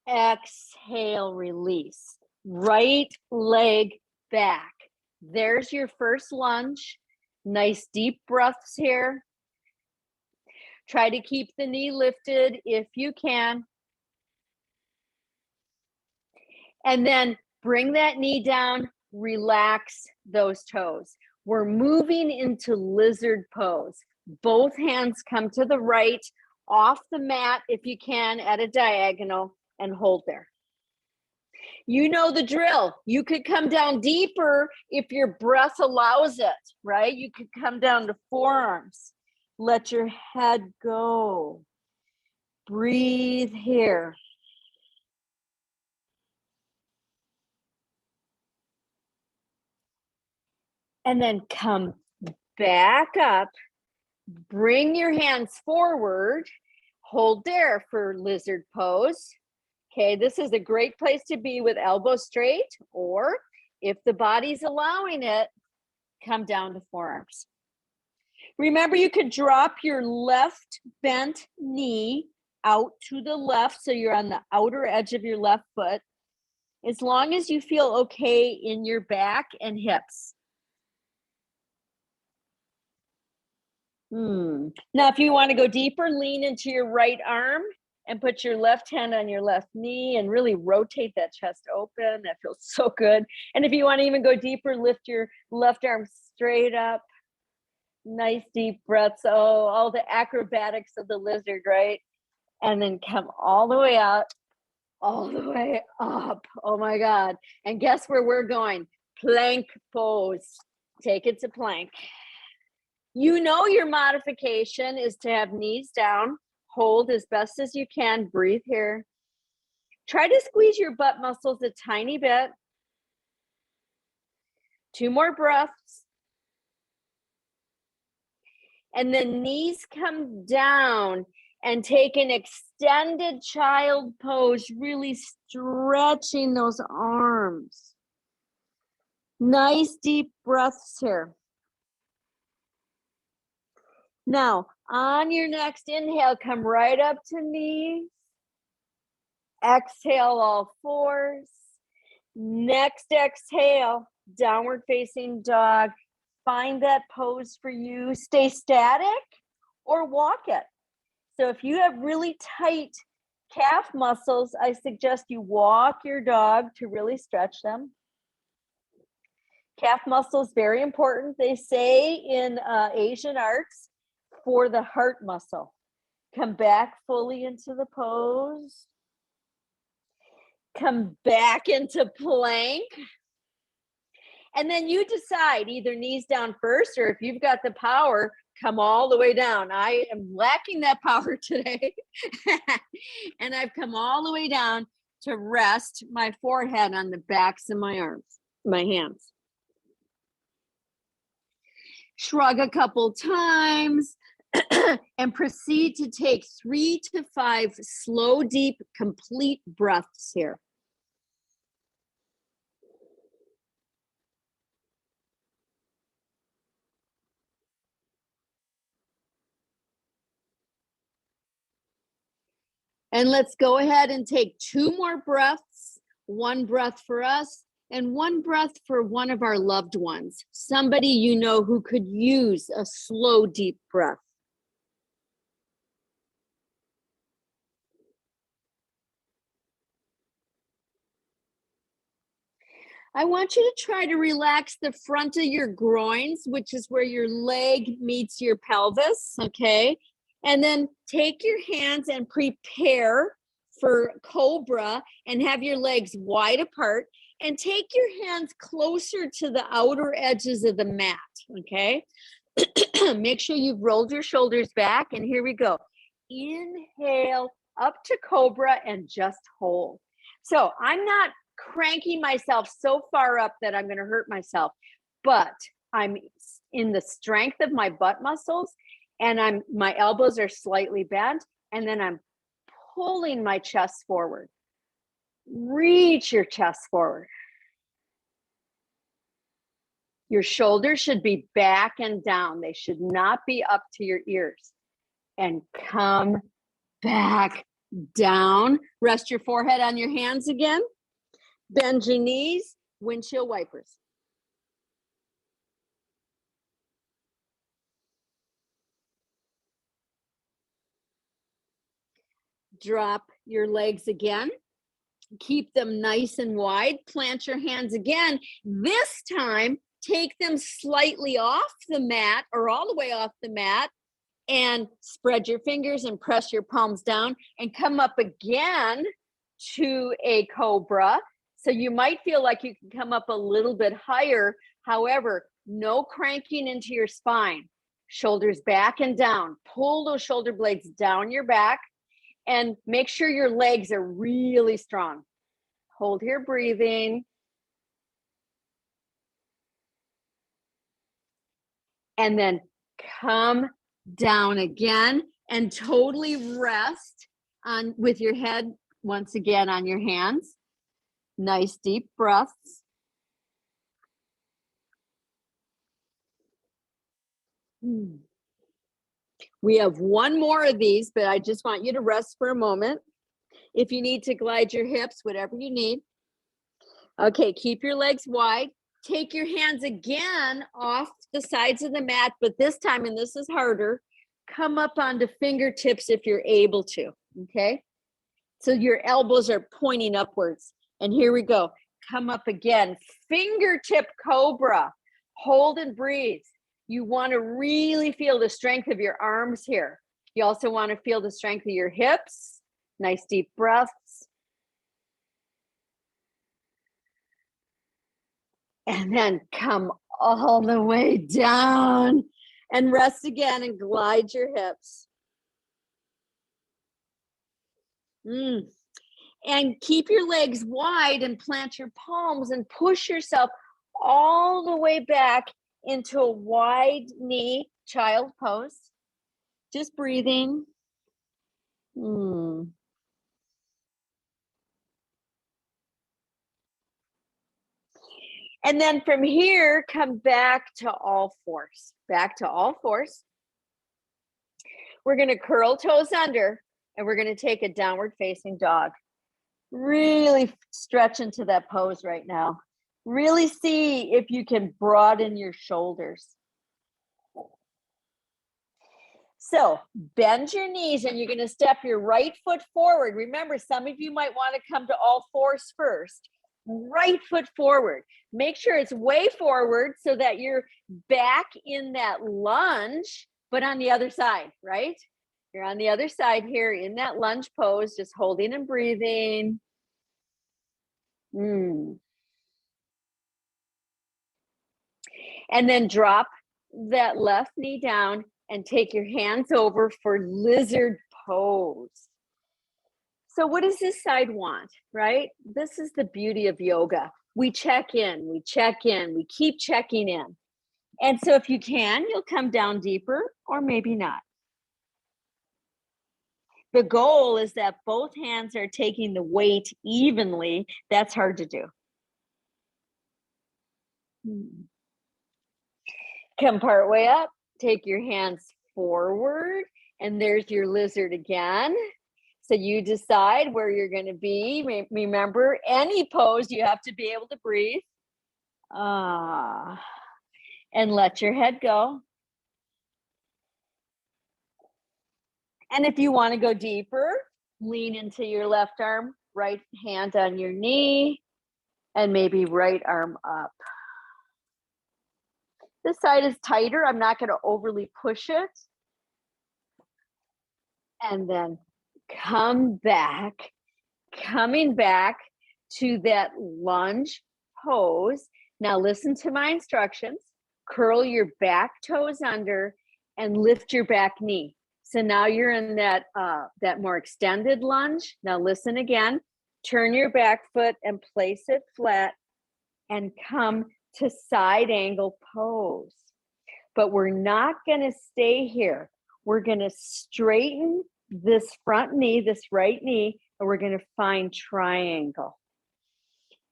Exhale, release. Right leg back. There's your first lunge. Nice deep breaths here. Try to keep the knee lifted if you can. And then bring that knee down, relax those toes. We're moving into lizard pose. Both hands come to the right, off the mat if you can, at a diagonal, and hold there. You know the drill. You could come down deeper if your breath allows it, right? You could come down to forearms. Let your head go. Breathe here. And then come back up. Bring your hands forward. Hold there for lizard pose. Okay, this is a great place to be with elbows straight, or if the body's allowing it, come down to forearms. Remember, you could drop your left bent knee out to the left, so you're on the outer edge of your left foot, as long as you feel okay in your back and hips. Now, if you want to go deeper, lean into your right arm and put your left hand on your left knee and really rotate that chest open. That feels so good. And if you want to even go deeper, lift your left arm straight up. Nice deep breaths. Oh, all the acrobatics of the lizard, right? And then come all the way out, all the way up. Oh my God. And guess where we're going? Plank pose. Take it to plank. You know your modification is to have knees down, hold as best as you can, breathe here. Try to squeeze your butt muscles a tiny bit. 2 more breaths. And then knees come down and take an extended child pose, really stretching those arms. Nice deep breaths here. Now, on your next inhale, come right up to knees. Exhale, all fours. Next exhale, downward facing dog. Find that pose for you. Stay static or walk it. So if you have really tight calf muscles, I suggest you walk your dog to really stretch them. Calf muscles, very important. They say in Asian arts, for the heart muscle. Come back fully into the pose. Come back into plank. And then you decide either knees down first, or if you've got the power, come all the way down. I am lacking that power today. And I've come all the way down to rest my forehead on the backs of my arms, my hands. Shrug a couple times and proceed to take 3 to 5 slow, deep, complete breaths here. And let's go ahead and take 2 more breaths, 1 breath for us and 1 breath for one of our loved ones, somebody you know who could use a slow, deep breath. I want you to try to relax the front of your groins, which is where your leg meets your pelvis, okay? And then take your hands and prepare for cobra and have your legs wide apart and take your hands closer to the outer edges of the mat, okay? Make sure you've rolled your shoulders back, and here we go. Inhale up to cobra and just hold. So I'm not cranking myself so far up that I'm going to hurt myself, but I'm in the strength of my butt muscles, and my elbows are slightly bent, and then I'm pulling my chest forward. Reach your chest forward. Your shoulders should be back and down. They should not be up to your ears. And come back down. Rest your forehead on your hands again. Bend your knees, windshield wipers. Drop your legs again. Keep them nice and wide. Plant your hands again. This time, take them slightly off the mat or all the way off the mat, and spread your fingers and press your palms down and come up again to a cobra. So you might feel like you can come up a little bit higher. However, no cranking into your spine. Shoulders back and down. Pull those shoulder blades down your back and make sure your legs are really strong. Hold here, breathing. And then come down again and totally rest on with your head once again on your hands. Nice deep breaths. We have 1 more of these, but I just want you to rest for a moment. If you need to glide your hips, whatever you need. Okay, keep your legs wide. Take your hands again off the sides of the mat, but this time, and this is harder, come up onto fingertips if you're able to, okay? So your elbows are pointing upwards. And here we go. Come up again. Fingertip cobra. Hold and breathe. You want to really feel the strength of your arms here. You also want to feel the strength of your hips. Nice deep breaths. And then come all the way down and rest again and glide your hips. And keep your legs wide and plant your palms and push yourself all the way back into a wide knee child pose. Just breathing. And then from here, come back to all fours. Back to all fours. We're going to curl toes under, and we're going to take a downward facing dog. Really stretch into that pose right now. Really see if you can broaden your shoulders. So bend your knees, and you're going to step your right foot forward. Remember, some of you might want to come to all fours first. Right foot forward. Make sure it's way forward so that you're back in that lunge, but on the other side, right? You're on the other side here in that lunge pose, just holding and breathing. And then drop that left knee down and take your hands over for lizard pose. So what does this side want, right? This is the beauty of yoga. We check in, we keep checking in. And so if you can, you'll come down deeper or maybe not. The goal is that both hands are taking the weight evenly. That's hard to do. Come part way up, take your hands forward, and there's your lizard again. So you decide where you're going to be. Remember, any pose, you have to be able to breathe. And let your head go. And if you want to go deeper, lean into your left arm, right hand on your knee, and maybe right arm up. This side is tighter. I'm not going to overly push it. And then coming back to that lunge pose. Now listen to my instructions. Curl your back toes under and lift your back knee. So now you're in that more extended lunge. Now listen again. Turn your back foot and place it flat and come to side angle pose. But we're not going to stay here. We're going to straighten this front knee, this right knee, and we're going to find triangle.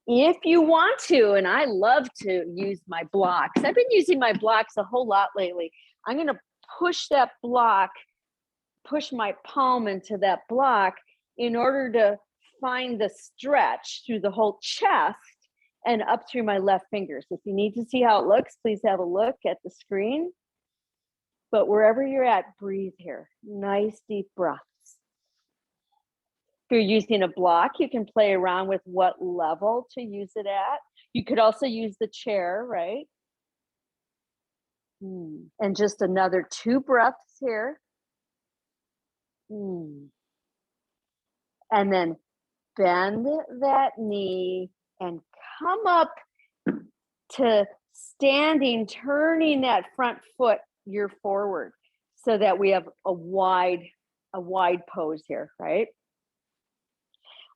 If you want to, and I love to use my blocks. I've been using my blocks a whole lot lately. I'm going to push that block, push my palm into that block in order to find the stretch through the whole chest and up through my left fingers. If you need to see how it looks, please have a look at the screen. But wherever you're at, breathe here. Nice deep breaths. If you're using a block, you can play around with what level to use it at. You could also use the chair, right? And just another 2 breaths here. And then bend that knee and come up to standing, turning that front foot you're forward so that we have a wide pose here, right?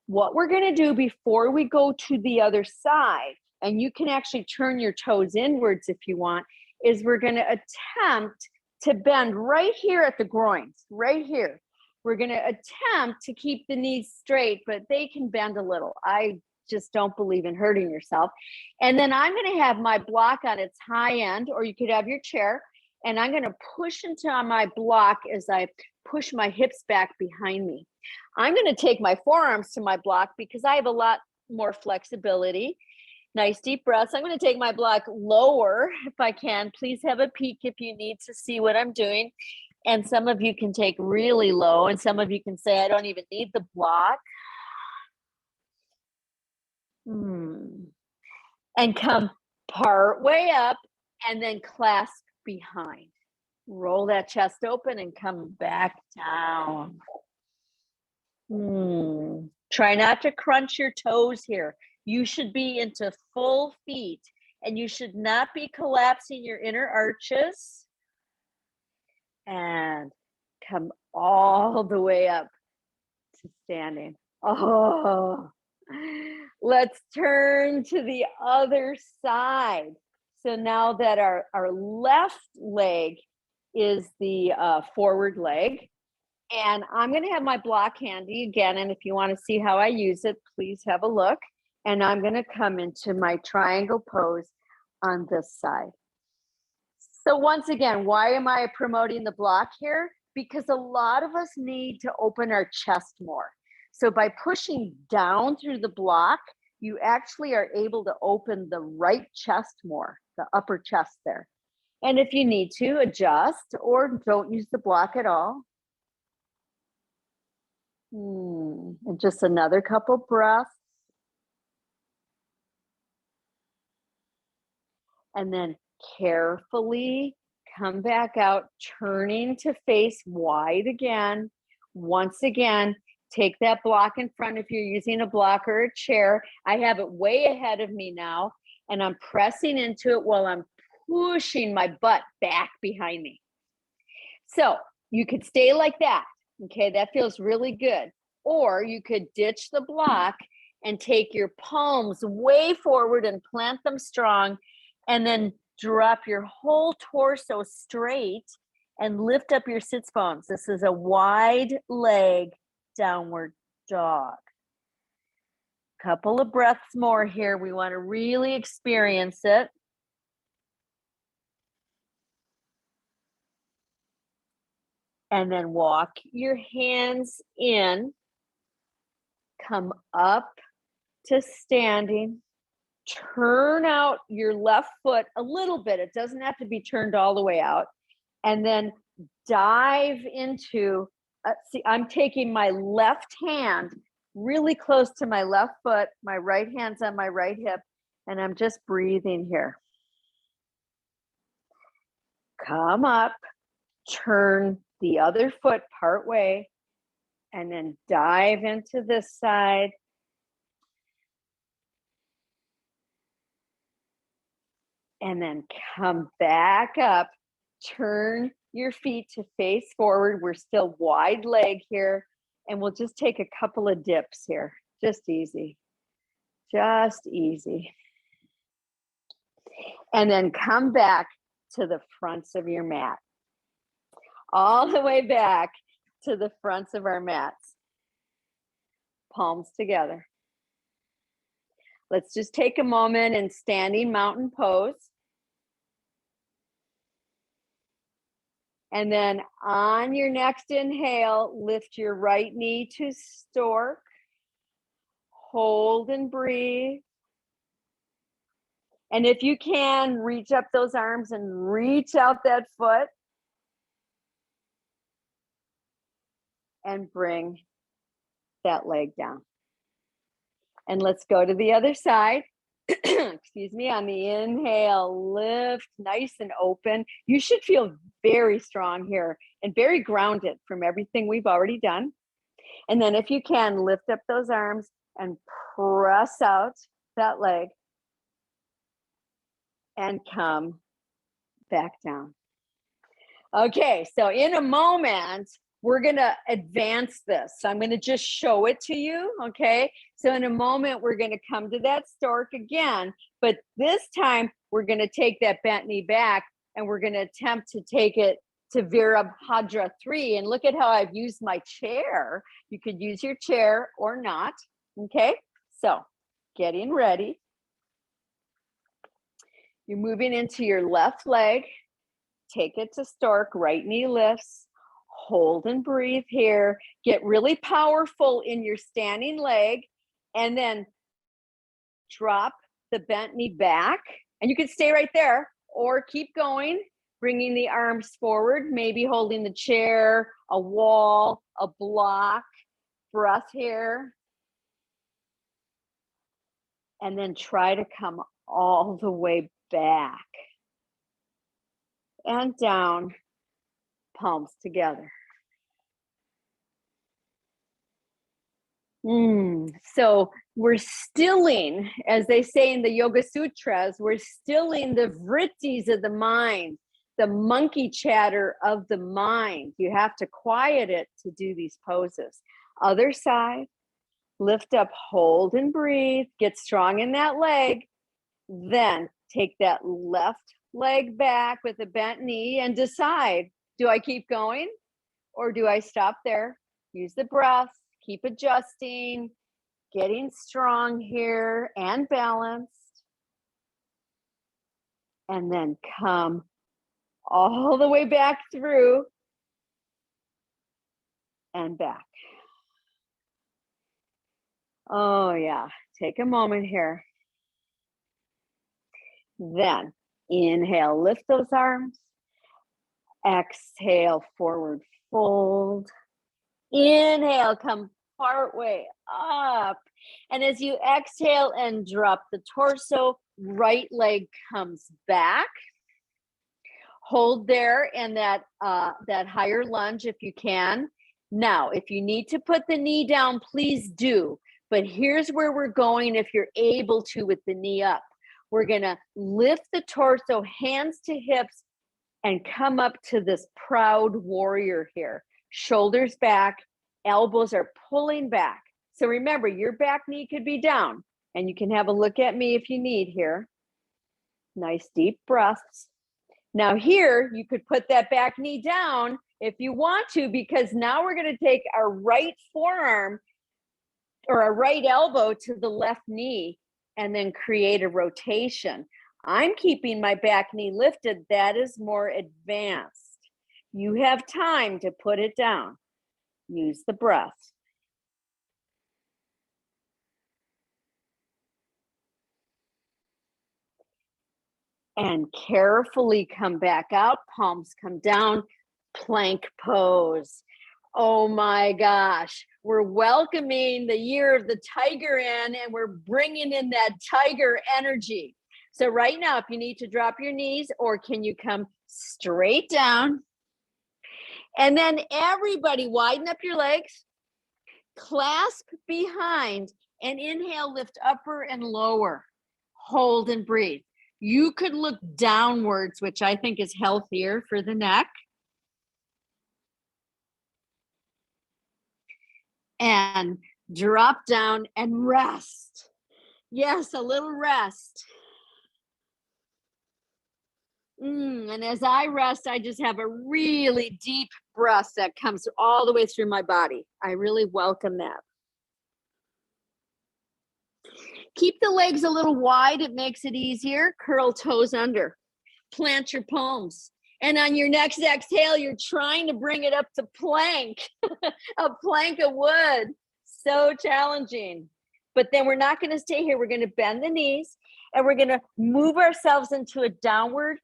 What we're going to do before we go to the other side, and you can actually turn your toes inwards if you want, is we're going to attempt to bend right here at the groins, right here. We're going to attempt to keep the knees straight, but they can bend a little. I just don't believe in hurting yourself. And then I'm going to have my block on its high end, or you could have your chair, and I'm going to push into my block as I push my hips back behind me. I'm going to take my forearms to my block because I have a lot more flexibility. Nice deep breaths. I'm going to take my block lower if I can. Please have a peek if you need to see what I'm doing. And some of you can take really low, and some of you can say, I don't even need the block. And come part way up and then clasp behind. Roll that chest open and come back down. Try not to crunch your toes here. You should be into full feet, and you should not be collapsing your inner arches. And come all the way up to standing. Let's turn to the other side. So now that our left leg is the forward leg, and I'm going to have my block handy again. And if you want to see how I use it, please have a look. And I'm going to come into my triangle pose on this side. So once again, why am I promoting the block here? Because a lot of us need to open our chest more. So by pushing down through the block, you actually are able to open the right chest more, the upper chest there. And if you need to, adjust or don't use the block at all. And just another couple breaths. And then carefully come back out, turning to face wide again. Once again, take that block in front if you're using a block or a chair. I have it way ahead of me now, and I'm pressing into it while I'm pushing my butt back behind me. So you could stay like that. Okay, that feels really good. Or you could ditch the block and take your palms way forward and plant them strong, and then drop your whole torso straight and lift up your sits bones. This is a wide leg downward dog. Couple of breaths more here. We want to really experience it. And then walk your hands in, come up to standing, turn out your left foot a little bit. It doesn't have to be turned all the way out. And then dive into, see, I'm taking my left hand really close to my left foot, my right hand's on my right hip, and I'm just breathing here. Come up, turn the other foot part way, and then dive into this side. And then come back up, turn your feet to face forward. We're still wide leg here, and we'll just take a couple of dips here. Just easy, just easy. And then come back to the fronts of your mat. All the way back to the fronts of our mats. Palms together. Let's just take a moment in standing mountain pose. And then on your next inhale, lift your right knee to stork. Hold and breathe. And if you can, reach up those arms and reach out that foot. And bring that leg down. And let's go to the other side. Excuse me. On the inhale, lift nice and open. You should feel very strong here and very grounded from everything we've already done. And then if you can, lift up those arms and press out that leg and come back down. Okay, so in a moment, we're going to advance this. So I'm going to just show it to you, okay? So in a moment, we're going to come to that stork again, but this time we're going to take that bent knee back and we're going to attempt to take it to Virabhadra 3. And look at how I've used my chair. You could use your chair or not, okay? So getting ready. You're moving into your left leg. Take it to stork, right knee lifts. Hold and breathe here. Get really powerful in your standing leg, and then drop the bent knee back. And you can stay right there or keep going, bringing the arms forward, maybe holding the chair, a wall, a block. Breath here. And then try to come all the way back and down, palms together. So we're stilling, as they say in the Yoga Sutras, we're stilling the vrittis of the mind, the monkey chatter of the mind. You have to quiet it to do these poses. Other side, lift up, hold and breathe, get strong in that leg. Then take that left leg back with a bent knee and decide, do I keep going or do I stop there? Use the breath. Keep adjusting, getting strong here and balanced. And then come all the way back through and back. Oh yeah, take a moment here. Then inhale, lift those arms. Exhale, forward fold. Inhale, come part way up. And as you exhale and drop the torso, right leg comes back. Hold there and that higher lunge if you can. Now, if you need to put the knee down, please do. But here's where we're going if you're able to with the knee up. We're gonna lift the torso, hands to hips, and come up to this proud warrior here. Shoulders back, elbows are pulling back. So remember, your back knee could be down, and you can have a look at me if you need here. Nice deep breaths. Now here, you could put that back knee down if you want to, because now we're going to take our right forearm or our right elbow to the left knee and then create a rotation. I'm keeping my back knee lifted. That is more advanced. You have time to put it down. Use the breath. And carefully come back out, palms come down, plank pose. Oh my gosh, we're welcoming the year of the tiger in, and we're bringing in that tiger energy. So right now, if you need to drop your knees, or can you come straight down? And then everybody widen up your legs, clasp behind, and inhale, lift upper and lower. Hold and breathe. You could look downwards, which I think is healthier for the neck. And drop down and rest. Yes, a little rest. And as I rest, I just have a really deep breath that comes all the way through my body. I really welcome that. Keep the legs a little wide. It makes it easier. Curl toes under. Plant your palms. And on your next exhale, you're trying to bring it up to plank, a plank of wood. So challenging. But then we're not going to stay here. We're going to bend the knees, and we're going to move ourselves into a downward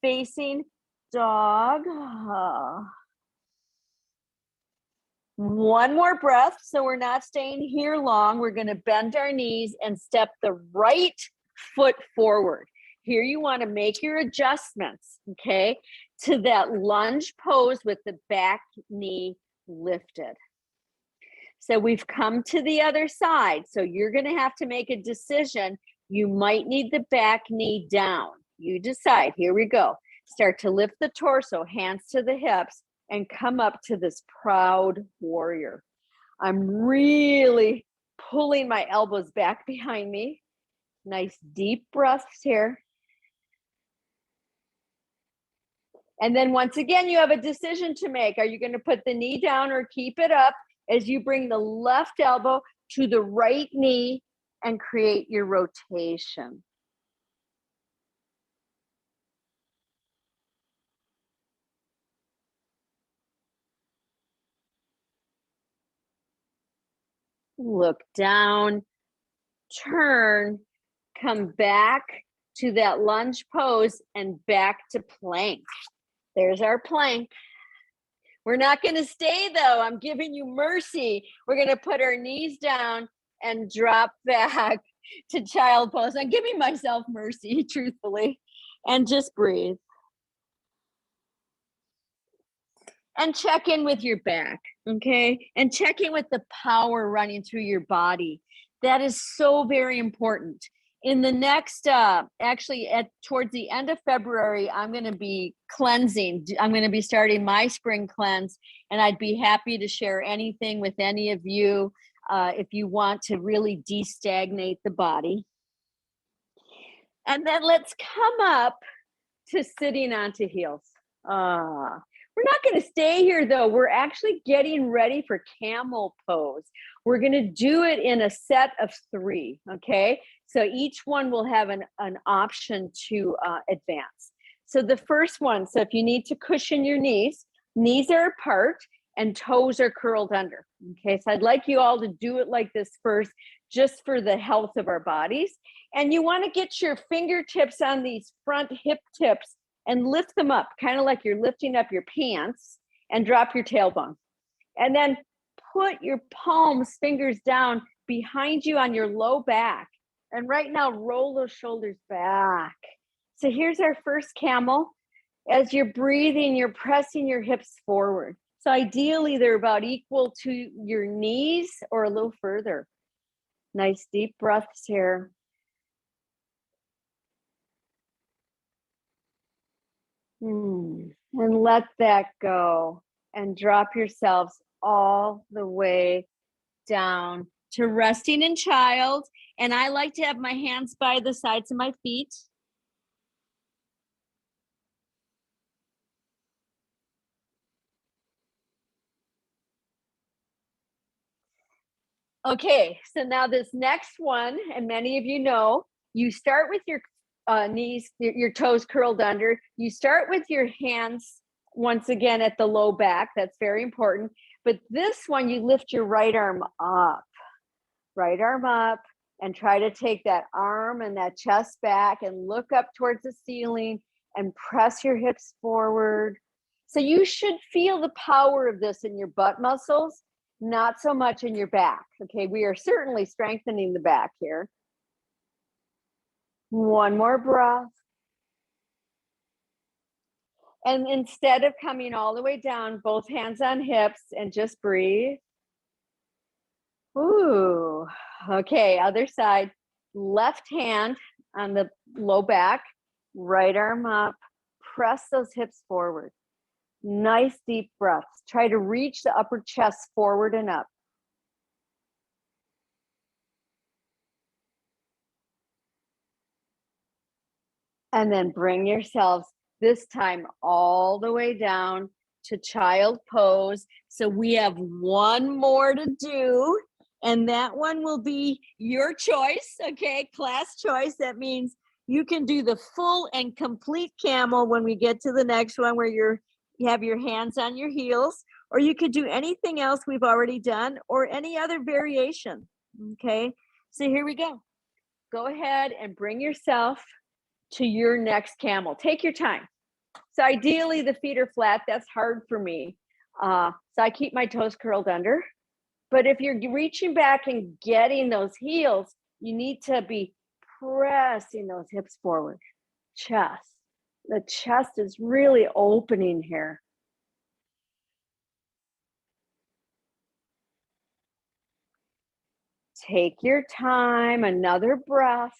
facing dog. One more breath. So we're not staying here long. We're going to bend our knees and step the right foot forward. Here you want to make your adjustments, okay, to that lunge pose with the back knee lifted. So we've come to the other side. So you're going to have to make a decision. You might need the back knee down. You decide. Here we go. Start to lift the torso, hands to the hips, and come up to this proud warrior. I'm really pulling my elbows back behind me. Nice deep breaths here. And then once again, you have a decision to make. Are you going to put the knee down or keep it up as you bring the left elbow to the right knee and create your rotation? Look down, turn, come back to that lunge pose and back to plank. There's our plank. We're not going to stay though. I'm giving you mercy. We're going to put our knees down and drop back to child pose. I'm giving myself mercy, truthfully, and just breathe. And check in with your back, okay? And check in with the power running through your body. That is so very important. In the next, actually towards the end of February, I'm going to be cleansing. I'm going to be starting my spring cleanse, and I'd be happy to share anything with any of you if you want to really destagnate the body. And then let's come up to sitting onto heels. We're not going to stay here though. We're actually getting ready for camel pose. We're going to do it in a set of 3, okay? So each one will have an option to advance. So the first one, so if you need to cushion your knees are apart and toes are curled under, okay? So I'd like you all to do it like this first, just for the health of our bodies. And you want to get your fingertips on these front hip tips and lift them up, kind of like you're lifting up your pants, and drop your tailbone. And then put your palms, fingers down behind you on your low back. And right now, roll those shoulders back. So here's our first camel. As you're breathing, you're pressing your hips forward. So ideally, they're about equal to your knees or a little further. Nice deep breaths here. And let that go and drop yourselves all the way down to resting in child. And I like to have my hands by the sides of my feet. Okay, so now this next one, and many of you know, you start with your knees, your toes curled under. You start with your hands once again at the low back. That's very important. But this one, you lift your right arm up, and try to take that arm and that chest back and look up towards the ceiling and press your hips forward. So you should feel the power of this in your butt muscles, not so much in your back. Okay, we are certainly strengthening the back here. One more breath. And instead of coming all the way down, both hands on hips and just breathe. Ooh, okay, other side. Left hand on the low back, right arm up, press those hips forward. Nice deep breaths. Try to reach the upper chest forward and up. And then bring yourselves this time all the way down to child pose. So we have one more to do, and that one will be your choice, okay? Class choice. That means you can do the full and complete camel when we get to the next one where you have your hands on your heels, or you could do anything else we've already done or any other variation, okay? So here we go. Go ahead and bring yourself to your next camel. Take your time. So ideally the feet are flat. That's hard for me. So I keep my toes curled under. But if you're reaching back and getting those heels, you need to be pressing those hips forward. Chest. The chest is really opening here. Take your time, another breath.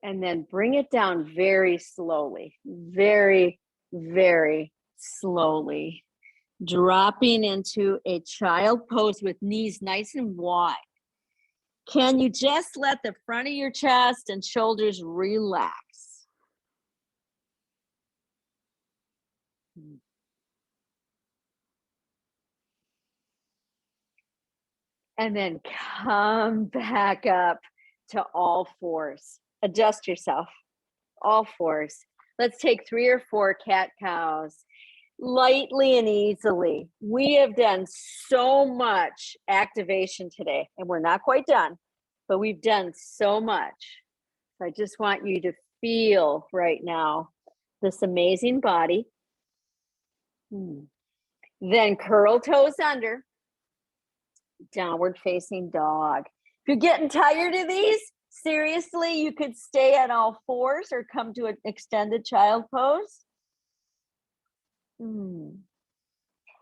And then bring it down very slowly, very, very slowly. Dropping into a child pose with knees nice and wide. Can you just let the front of your chest and shoulders relax? And then come back up to all fours. Adjust yourself, all fours. Let's take 3 or 4 cat cows. Lightly and easily. We have done so much activation today, and we're not quite done, but we've done so much. I just want you to feel right now this amazing body. Then curl toes under, downward facing dog. If you're getting tired of these, seriously, you could stay at all fours or come to an extended child pose.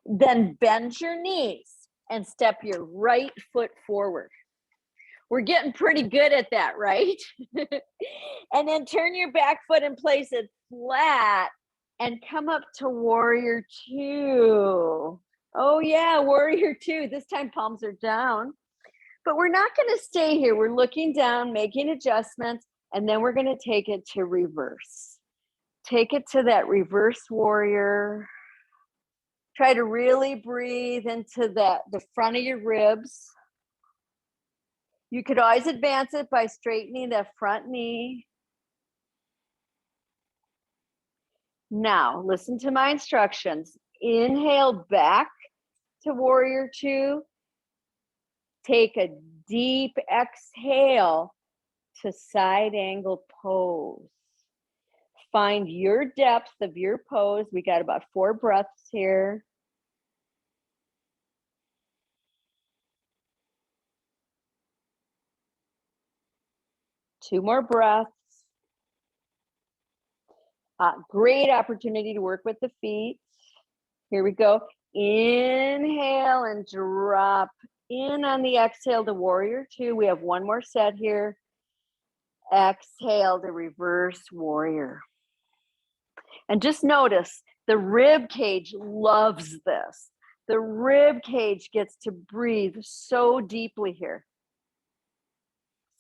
Then bend your knees and step your right foot forward. We're getting pretty good at that, right? And then turn your back foot and place it flat and come up to warrior 2. Oh yeah, warrior 2. This time palms are down. But we're not going to stay here. We're looking down, making adjustments, and then we're going to take it to reverse. Take it to that reverse warrior. Try to really breathe into the front of your ribs. You could always advance it by straightening that front knee. Now, listen to my instructions. Inhale back to warrior 2. Take a deep exhale to side angle pose. Find your depth of your pose. We got about 4 breaths here. Two more breaths. Great opportunity to work with the feet. Here we go. Inhale and drop in on the exhale to warrior 2. We have one more set here. Exhale to reverse warrior. And just notice the rib cage loves this. The rib cage gets to breathe so deeply here.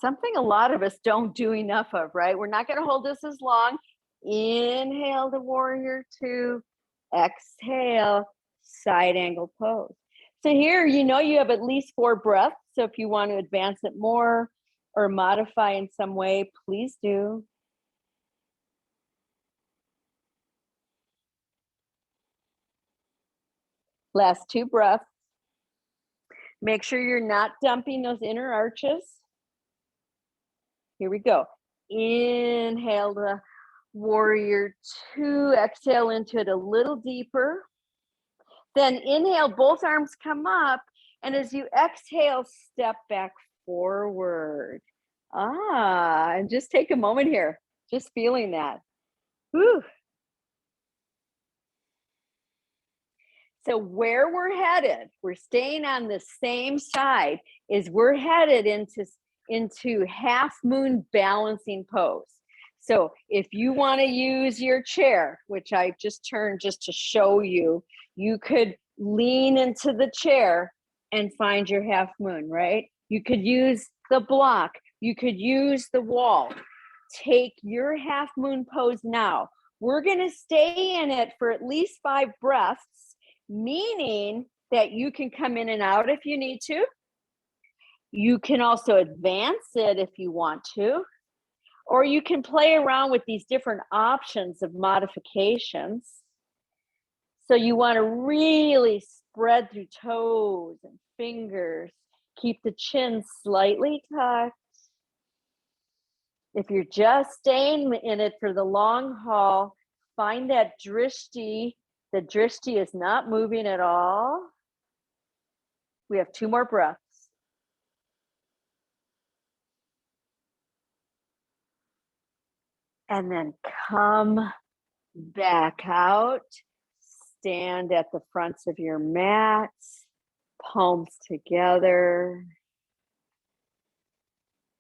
Something a lot of us don't do enough of, right? We're not going to hold this as long. Inhale to warrior two. Exhale, side angle pose. So here, you know, you have at least 4 breaths. So if you want to advance it more or modify in some way, please do. Last 2 breaths. Make sure you're not dumping those inner arches. Here we go. Inhale to warrior two. Exhale into it a little deeper. Then inhale, both arms come up. And as you exhale, step back forward. And just take a moment here. Just feeling that. Whew. So where we're headed, we're staying on the same side, is we're headed into half moon balancing pose. So if you want to use your chair, which I just turned just to show you, you could lean into the chair and find your half moon, right? You could use the block. You could use the wall. Take your half moon pose now. We're going to stay in it for at least 5 breaths, meaning that you can come in and out if you need to. You can also advance it if you want to, or you can play around with these different options of modifications. So you want to really spread through toes and fingers. Keep the chin slightly tucked. If you're just staying in it for the long haul, find that drishti. The drishti is not moving at all. We have 2 more breaths. And then come back out. Stand at the fronts of your mats, palms together.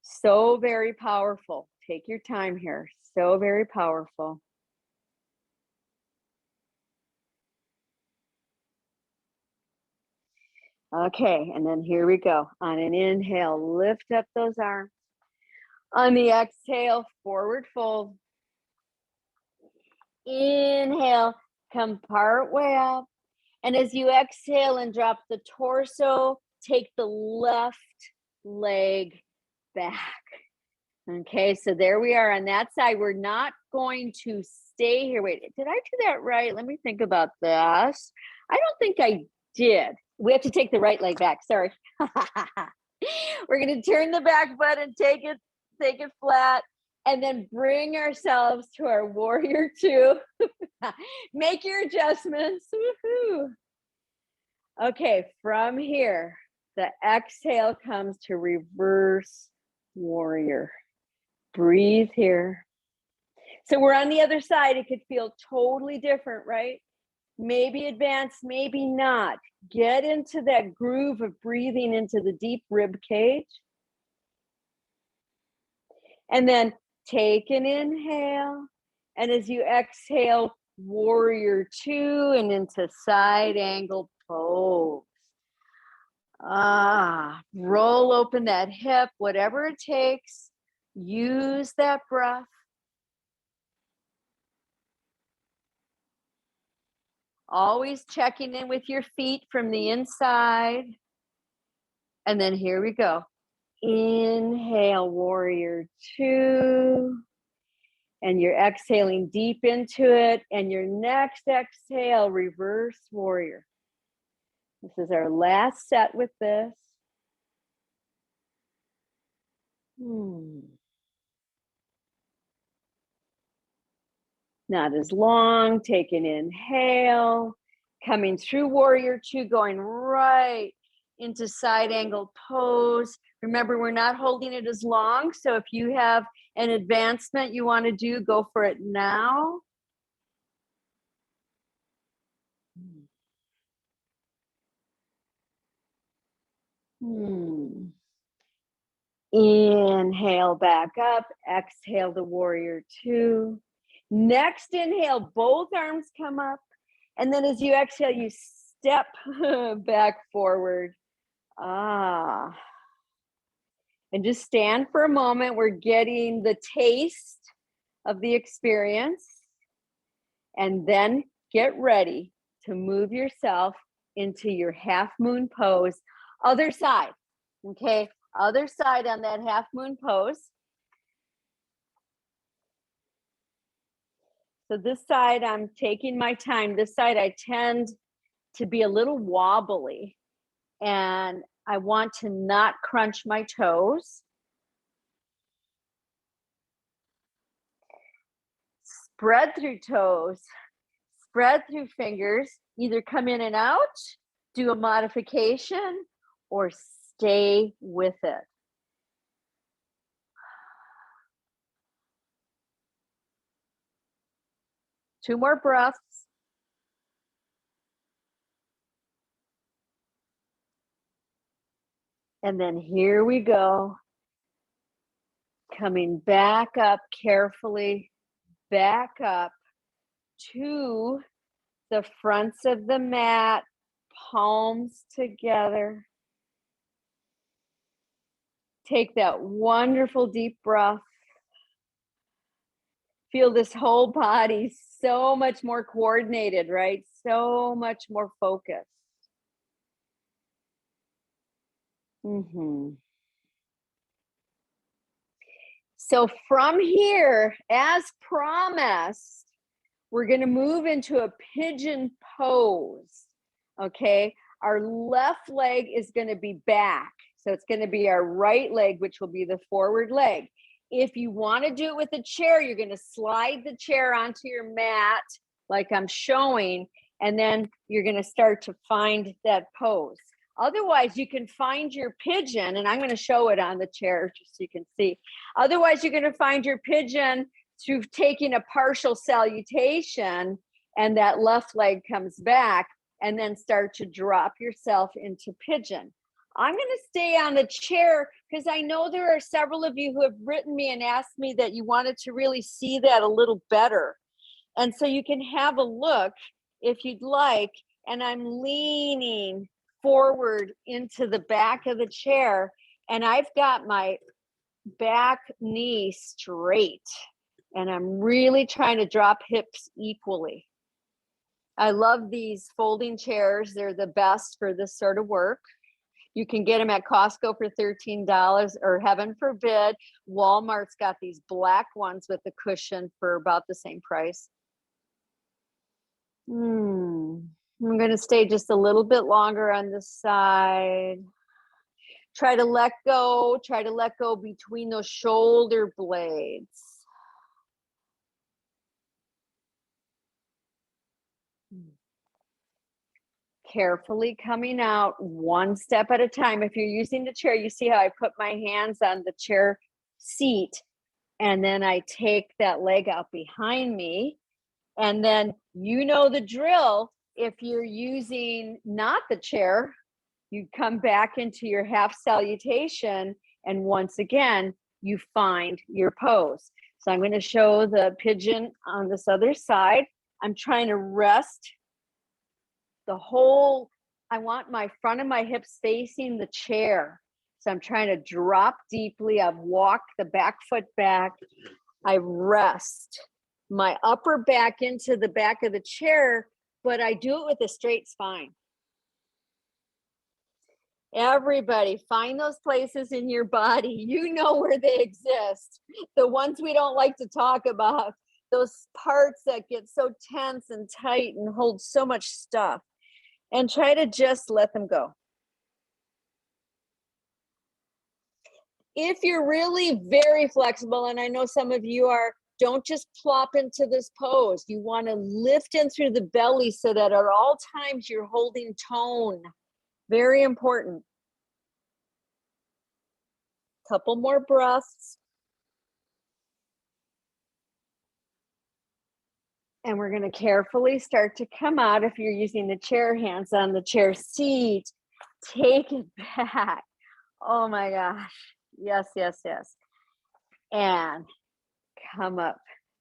So very powerful. Take your time here. So very powerful. Okay, and then here we go. On an inhale, lift up those arms. On the exhale, forward fold. Inhale, come part way up. And as you exhale and drop the torso, take the left leg back. Okay, so there we are on that side. We're not going to stay here. Wait, did I do that right? Let me think about this. I don't think I did. We have to take the right leg back. Sorry. We're going to turn the back butt and take it flat, and then bring ourselves to our warrior two. Make your adjustments. Woohoo. Okay, from here, the exhale comes to reverse warrior. Breathe here. So we're on the other side. It could feel totally different, right? Maybe advanced, maybe not. Get into that groove of breathing into the deep rib cage. And then take an inhale. And as you exhale, warrior two and into side angle pose. Roll open that hip, whatever it takes. Use that breath. Always checking in with your feet from the inside. And then here we go. Inhale, warrior two. And you're exhaling deep into it. And your next exhale, reverse warrior. This is our last set with this. Not as long. Take an inhale. Coming through warrior two, going right into side angle pose. Remember, we're not holding it as long. So if you have an advancement you want to do, go for it now. Inhale back up. Exhale the warrior two. Next inhale, both arms come up. And then as you exhale, you step back forward. And just stand for a moment. We're getting the taste of the experience. And then get ready to move yourself into your half moon pose. Other side, okay? Other side on that half moon pose. So this side, I'm taking my time. This side, I tend to be a little wobbly, and I want to not crunch my toes. Spread through toes, spread through fingers, either come in and out, do a modification, or stay with it. Two more breaths. And then here we go. Coming back up carefully, back up to the fronts of the mat, palms together. Take that wonderful deep breath. Feel this whole body so much more coordinated, right? So much more focused. So from here, as promised, we're going to move into a pigeon pose, okay? Our left leg is going to be back. So it's going to be our right leg, which will be the forward leg. If you want to do it with a chair, you're going to slide the chair onto your mat like I'm showing, and then you're going to start to find that pose. Otherwise, you can find your pigeon, and I'm going to show it on the chair just so you can see. Otherwise, you're going to find your pigeon through taking a partial salutation, and that left leg comes back, and then start to drop yourself into pigeon. I'm going to stay on the chair because I know there are several of you who have written me and asked me that you wanted to really see that a little better. And so you can have a look if you'd like. And I'm leaning forward into the back of the chair, and I've got my back knee straight, and I'm really trying to drop hips equally. I love these folding chairs. They're the best for this sort of work. You can get them at Costco for $13, or heaven forbid, Walmart's got these black ones with the cushion for about the same price. I'm going to stay just a little bit longer on this side. Try to let go between those shoulder blades. Carefully coming out one step at a time. If you're using the chair, you see how I put my hands on the chair seat, and then I take that leg out behind me. And then you know the drill. If you're using not the chair, you come back into your half salutation, and once again, you find your pose. So I'm going to show the pigeon on this other side. I'm trying to rest the whole, I want my front of my hips facing the chair. So I'm trying to drop deeply. I've walked the back foot back. I rest my upper back into the back of the chair, but I do it with a straight spine. Everybody, find those places in your body. You know where they exist. The ones we don't like to talk about. Those parts that get so tense and tight and hold so much stuff. And try to just let them go. If you're really very flexible, and I know some of you are, don't just plop into this pose. You want to lift in through the belly so that at all times you're holding tone. Very important. Couple more breaths. And we're going to carefully start to come out. If you're using the chair, hands on the chair seat, take it back. Oh my gosh. Yes, yes, yes. And come up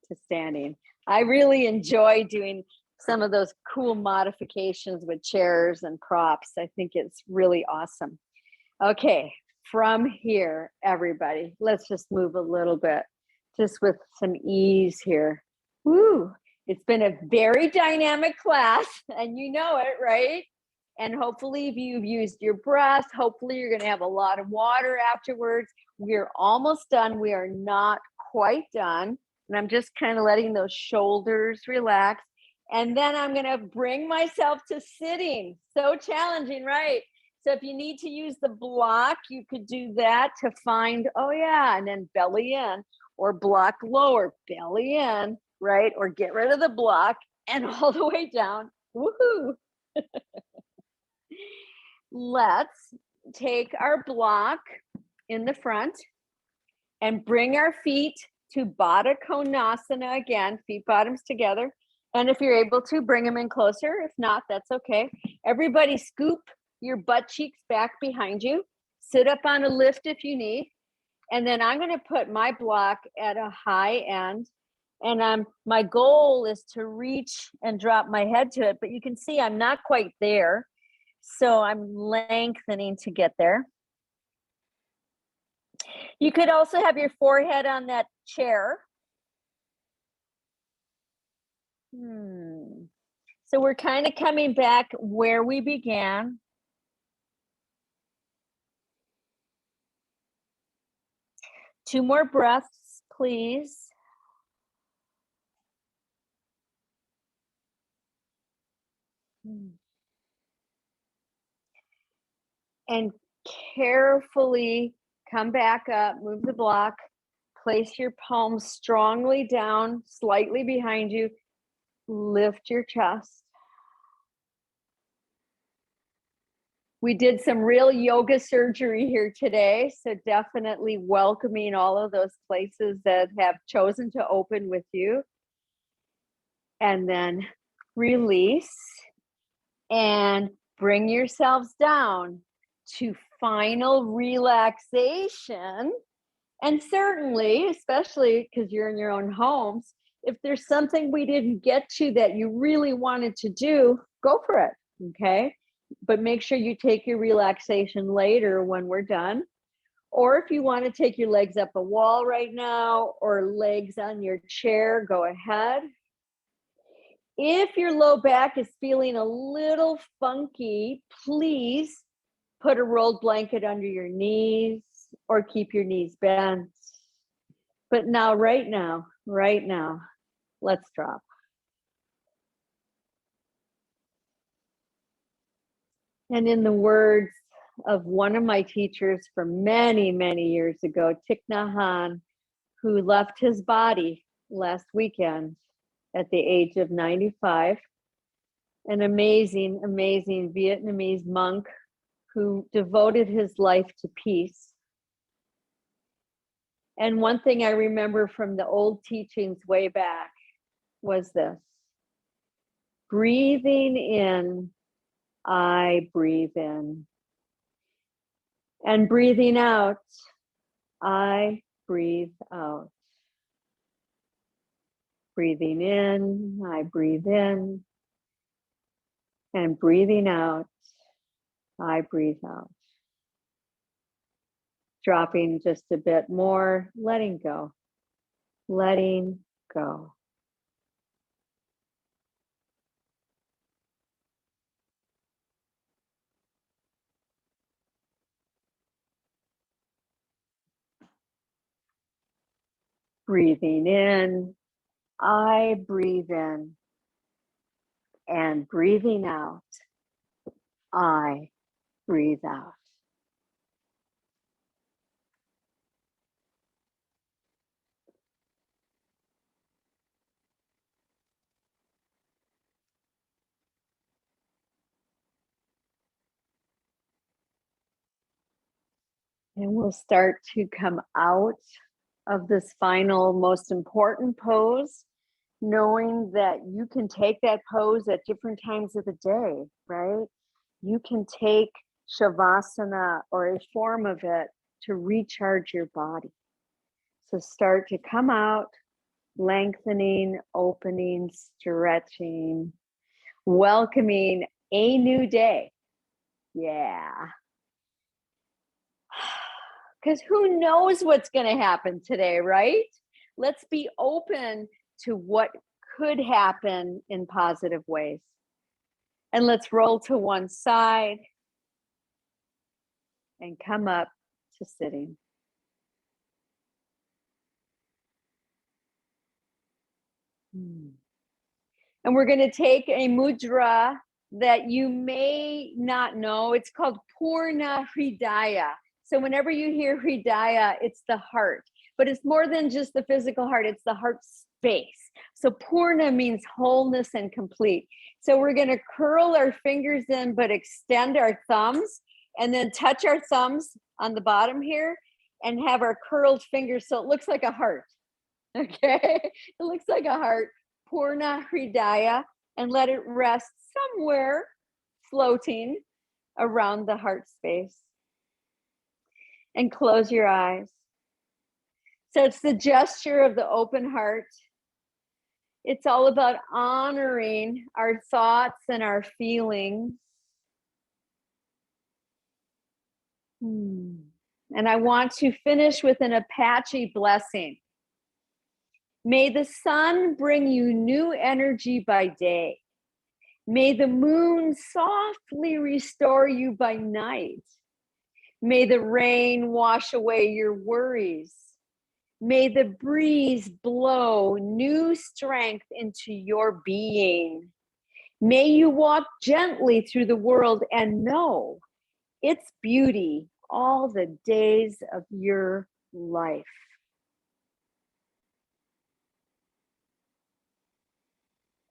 to standing. I really enjoy doing some of those cool modifications with chairs and props. I think it's really awesome. Okay, from here, everybody, let's just move a little bit, just with some ease here. Woo! It's been a very dynamic class, and you know it, right? And hopefully, if you've used your breath, hopefully you're going to have a lot of water afterwards. We're almost done. We are not quite done. And I'm just kind of letting those shoulders relax. And then I'm going to bring myself to sitting. So challenging, right? So if you need to use the block, you could do that to find, oh yeah, and then belly in, or block lower, belly in, right? Or get rid of the block and all the way down. Woohoo! Let's take our block in the front and bring our feet to Baddha Konasana again, feet bottoms together. And if you're able to, bring them in closer. If not, that's okay. Everybody scoop your butt cheeks back behind you. Sit up on a lift if you need. And then I'm going to put my block at a high end. And my goal is to reach and drop my head to it. But you can see I'm not quite there. So I'm lengthening to get there. You could also have your forehead on that chair. So we're kind of coming back where we began. Two more breaths, please. And carefully come back up, move the block, place your palms strongly down, slightly behind you, lift your chest. We did some real yoga surgery here today, so definitely welcoming all of those places that have chosen to open with you. And then release and bring yourselves down to final relaxation. And certainly, especially because you're in your own homes, if there's something we didn't get to that you really wanted to do, go for it, okay? But make sure you take your relaxation later when we're done. Or if you want to take your legs up a wall right now or legs on your chair, go ahead. If your low back is feeling a little funky, please put a rolled blanket under your knees or keep your knees bent. But now, right now, let's drop. And in the words of one of my teachers from many, many years ago, Thich Nhat Hanh, who left his body last weekend at the age of 95, an amazing, amazing Vietnamese monk who devoted his life to peace. And one thing I remember from the old teachings way back was this: breathing in, I breathe in. And breathing out, I breathe out. Breathing in, I breathe in. And breathing out, I breathe out. Dropping just a bit more, letting go. Letting go. Breathing in, I breathe in. And breathing out, I breathe out. And we'll start to come out of this final, most important pose, knowing that you can take that pose at different times of the day, right? You can take Shavasana or a form of it to recharge your body. So start to come out, lengthening, opening, stretching, welcoming a new day. Yeah. Because who knows what's going to happen today, right? Let's be open to what could happen in positive ways. And let's roll to one side and come up to sitting. And we're going to take a mudra that you may not know. It's called Purna Hridaya. So whenever you hear Hridaya, it's the heart. But it's more than just the physical heart, it's the heart space. So Purna means wholeness and complete. So we're going to curl our fingers in, but extend our thumbs, and then touch our thumbs on the bottom here and have our curled fingers so it looks like a heart. Okay, it looks like a heart. Purna Hridaya, and let it rest somewhere floating around the heart space. And close your eyes. So it's the gesture of the open heart. It's all about honoring our thoughts and our feelings. And I want to finish with an Apache blessing. May the sun bring you new energy by day. May the moon softly restore you by night. May the rain wash away your worries. May the breeze blow new strength into your being. May you walk gently through the world and know its beauty all the days of your life.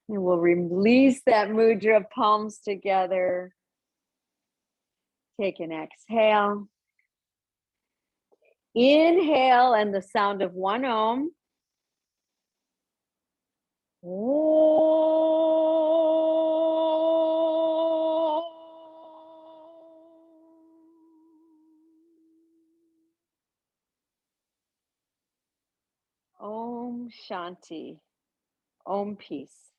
And we'll release that mudra, palms together. Take an exhale. Inhale, and the sound of one Om. Om Shanti. Om Peace.